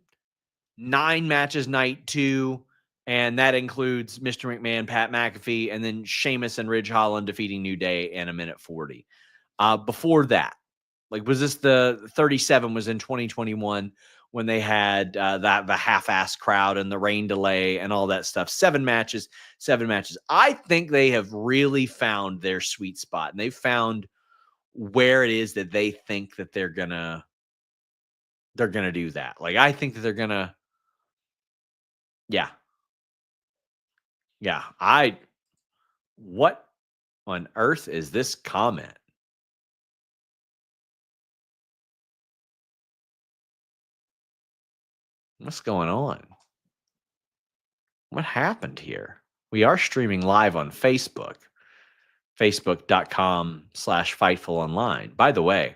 9 matches night 2, and that includes Mr. McMahon, Pat McAfee, and then Sheamus and Ridge Holland defeating New Day in a minute 40. Before that, was this the 37 was in 2021 when they had the half-ass crowd and the rain delay and all that stuff. 7 matches. I think they have really found their sweet spot, and they've found where it is that they think that they're gonna do that. I think that they're gonna, yeah. What on earth is this comment? What's going on? What happened here? We are streaming live on Facebook, facebook.com/FightfulOnline. By the way,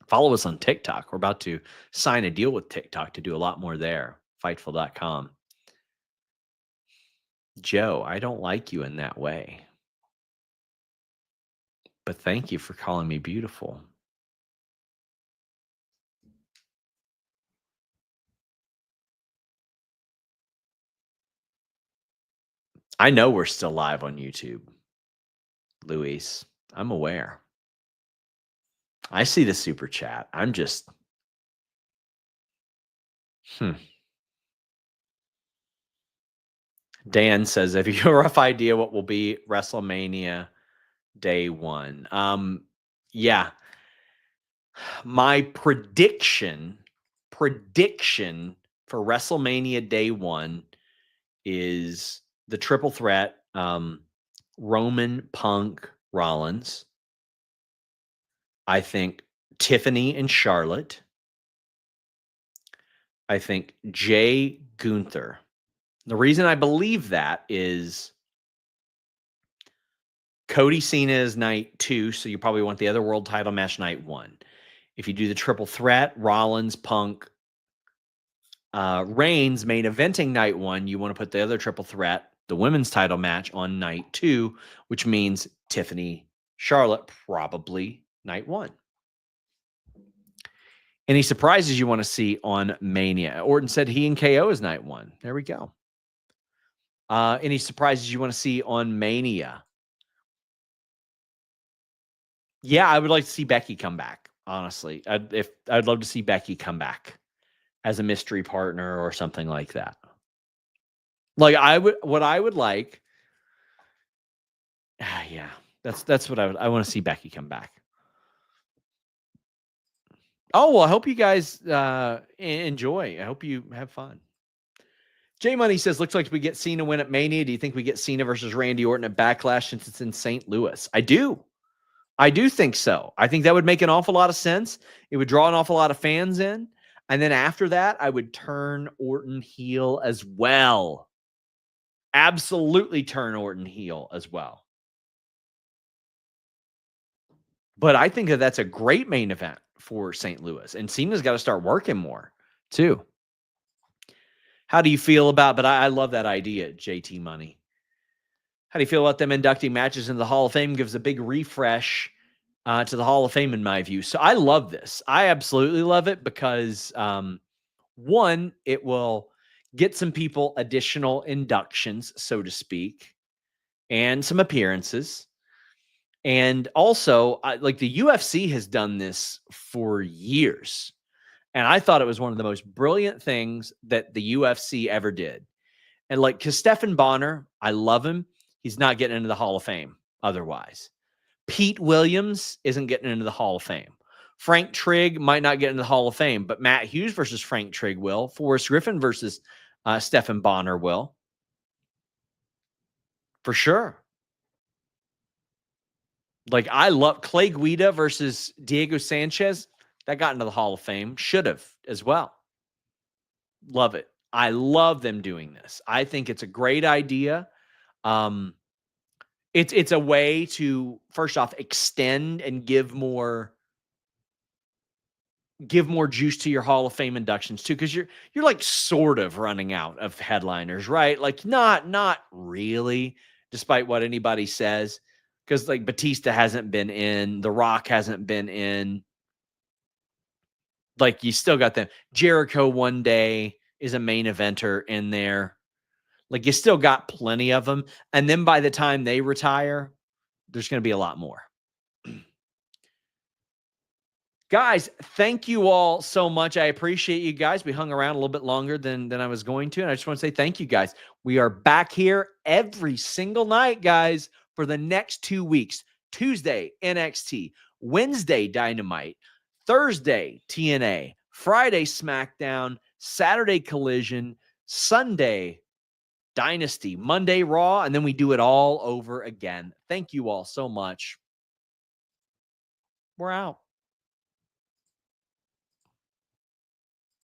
follow us on TikTok. We're about to sign a deal with TikTok to do a lot more there. Fightful.com. Joe, I don't like you in that way. But thank you for calling me beautiful. I know we're still live on YouTube, Luis. I'm aware. I see the super chat. I'm just, Dan says, have you a rough idea what will be WrestleMania day one? Yeah. My prediction for WrestleMania day one is the triple threat, Roman, Punk, Rollins. I think Tiffany and Charlotte. I think Jay, Gunther. The reason I believe that is Cody Cena is night 2, so you probably want the other world title match night 1. If you do the triple threat, Rollins, Punk, Reigns main eventing night 1, you want to put the other triple threat, the women's title match, on night 2, which means Tiffany, Charlotte, probably night 1. Any surprises you want to see on Mania? Orton said he and KO is night 1. There we go. Any surprises you want to see on Mania? Yeah, I would like to see Becky come back. Honestly, I'd love to see Becky come back as a mystery partner or something like that. Like what I would like. Yeah, that's what I want to see Becky come back. Oh, well, I hope you guys enjoy. I hope you have fun. J Money says, looks like we get Cena win at Mania. Do you think we get Cena versus Randy Orton at Backlash since it's in St. Louis? I do think so. I think that would make an awful lot of sense. It would draw an awful lot of fans in. And then after that, I would turn Orton heel as well. Absolutely turn Orton heel as well. But I think that that's a great main event for St. Louis. And Cena's got to start working more, too. How do you feel about, but I love that idea, JT Money. How do you feel about them inducting matches into the Hall of Fame? Gives a big refresh to the Hall of Fame, in my view. So I love this. I absolutely love it because, one, it will get some people additional inductions, so to speak, and some appearances. And also, like the UFC has done this for years. And I thought it was one of the most brilliant things that the UFC ever did. And like, because Stephan Bonner, I love him. He's not getting into the Hall of Fame otherwise. Pete Williams isn't getting into the Hall of Fame. Frank Trigg might not get into the Hall of Fame, but Matt Hughes versus Frank Trigg will. Forrest Griffin versus Stephan Bonner will. For sure. Like, I love Clay Guida versus Diego Sanchez. That got into the Hall of Fame. Should have as well. Love it. I love them doing this. I think it's a great idea. It's a way to, first off, extend and give more juice to your Hall of Fame inductions too, because you're like sort of running out of headliners, right? Like not really, despite what anybody says, because like Batista hasn't been in, The Rock hasn't been in. Like, you still got them. Jericho one day is a main eventer in there. Like, you still got plenty of them. And then by the time they retire, there's going to be a lot more. Guys, thank you all so much. I appreciate you guys. We hung around a little bit longer than I was going to. And I just want to say thank you, guys. We are back here every single night, guys, for the next 2 weeks. Tuesday, NXT. Wednesday, Dynamite. Thursday, TNA. Friday, SmackDown. Saturday, Collision. Sunday, Dynasty. Monday, Raw. And then we do it all over again. Thank you all so much. We're out.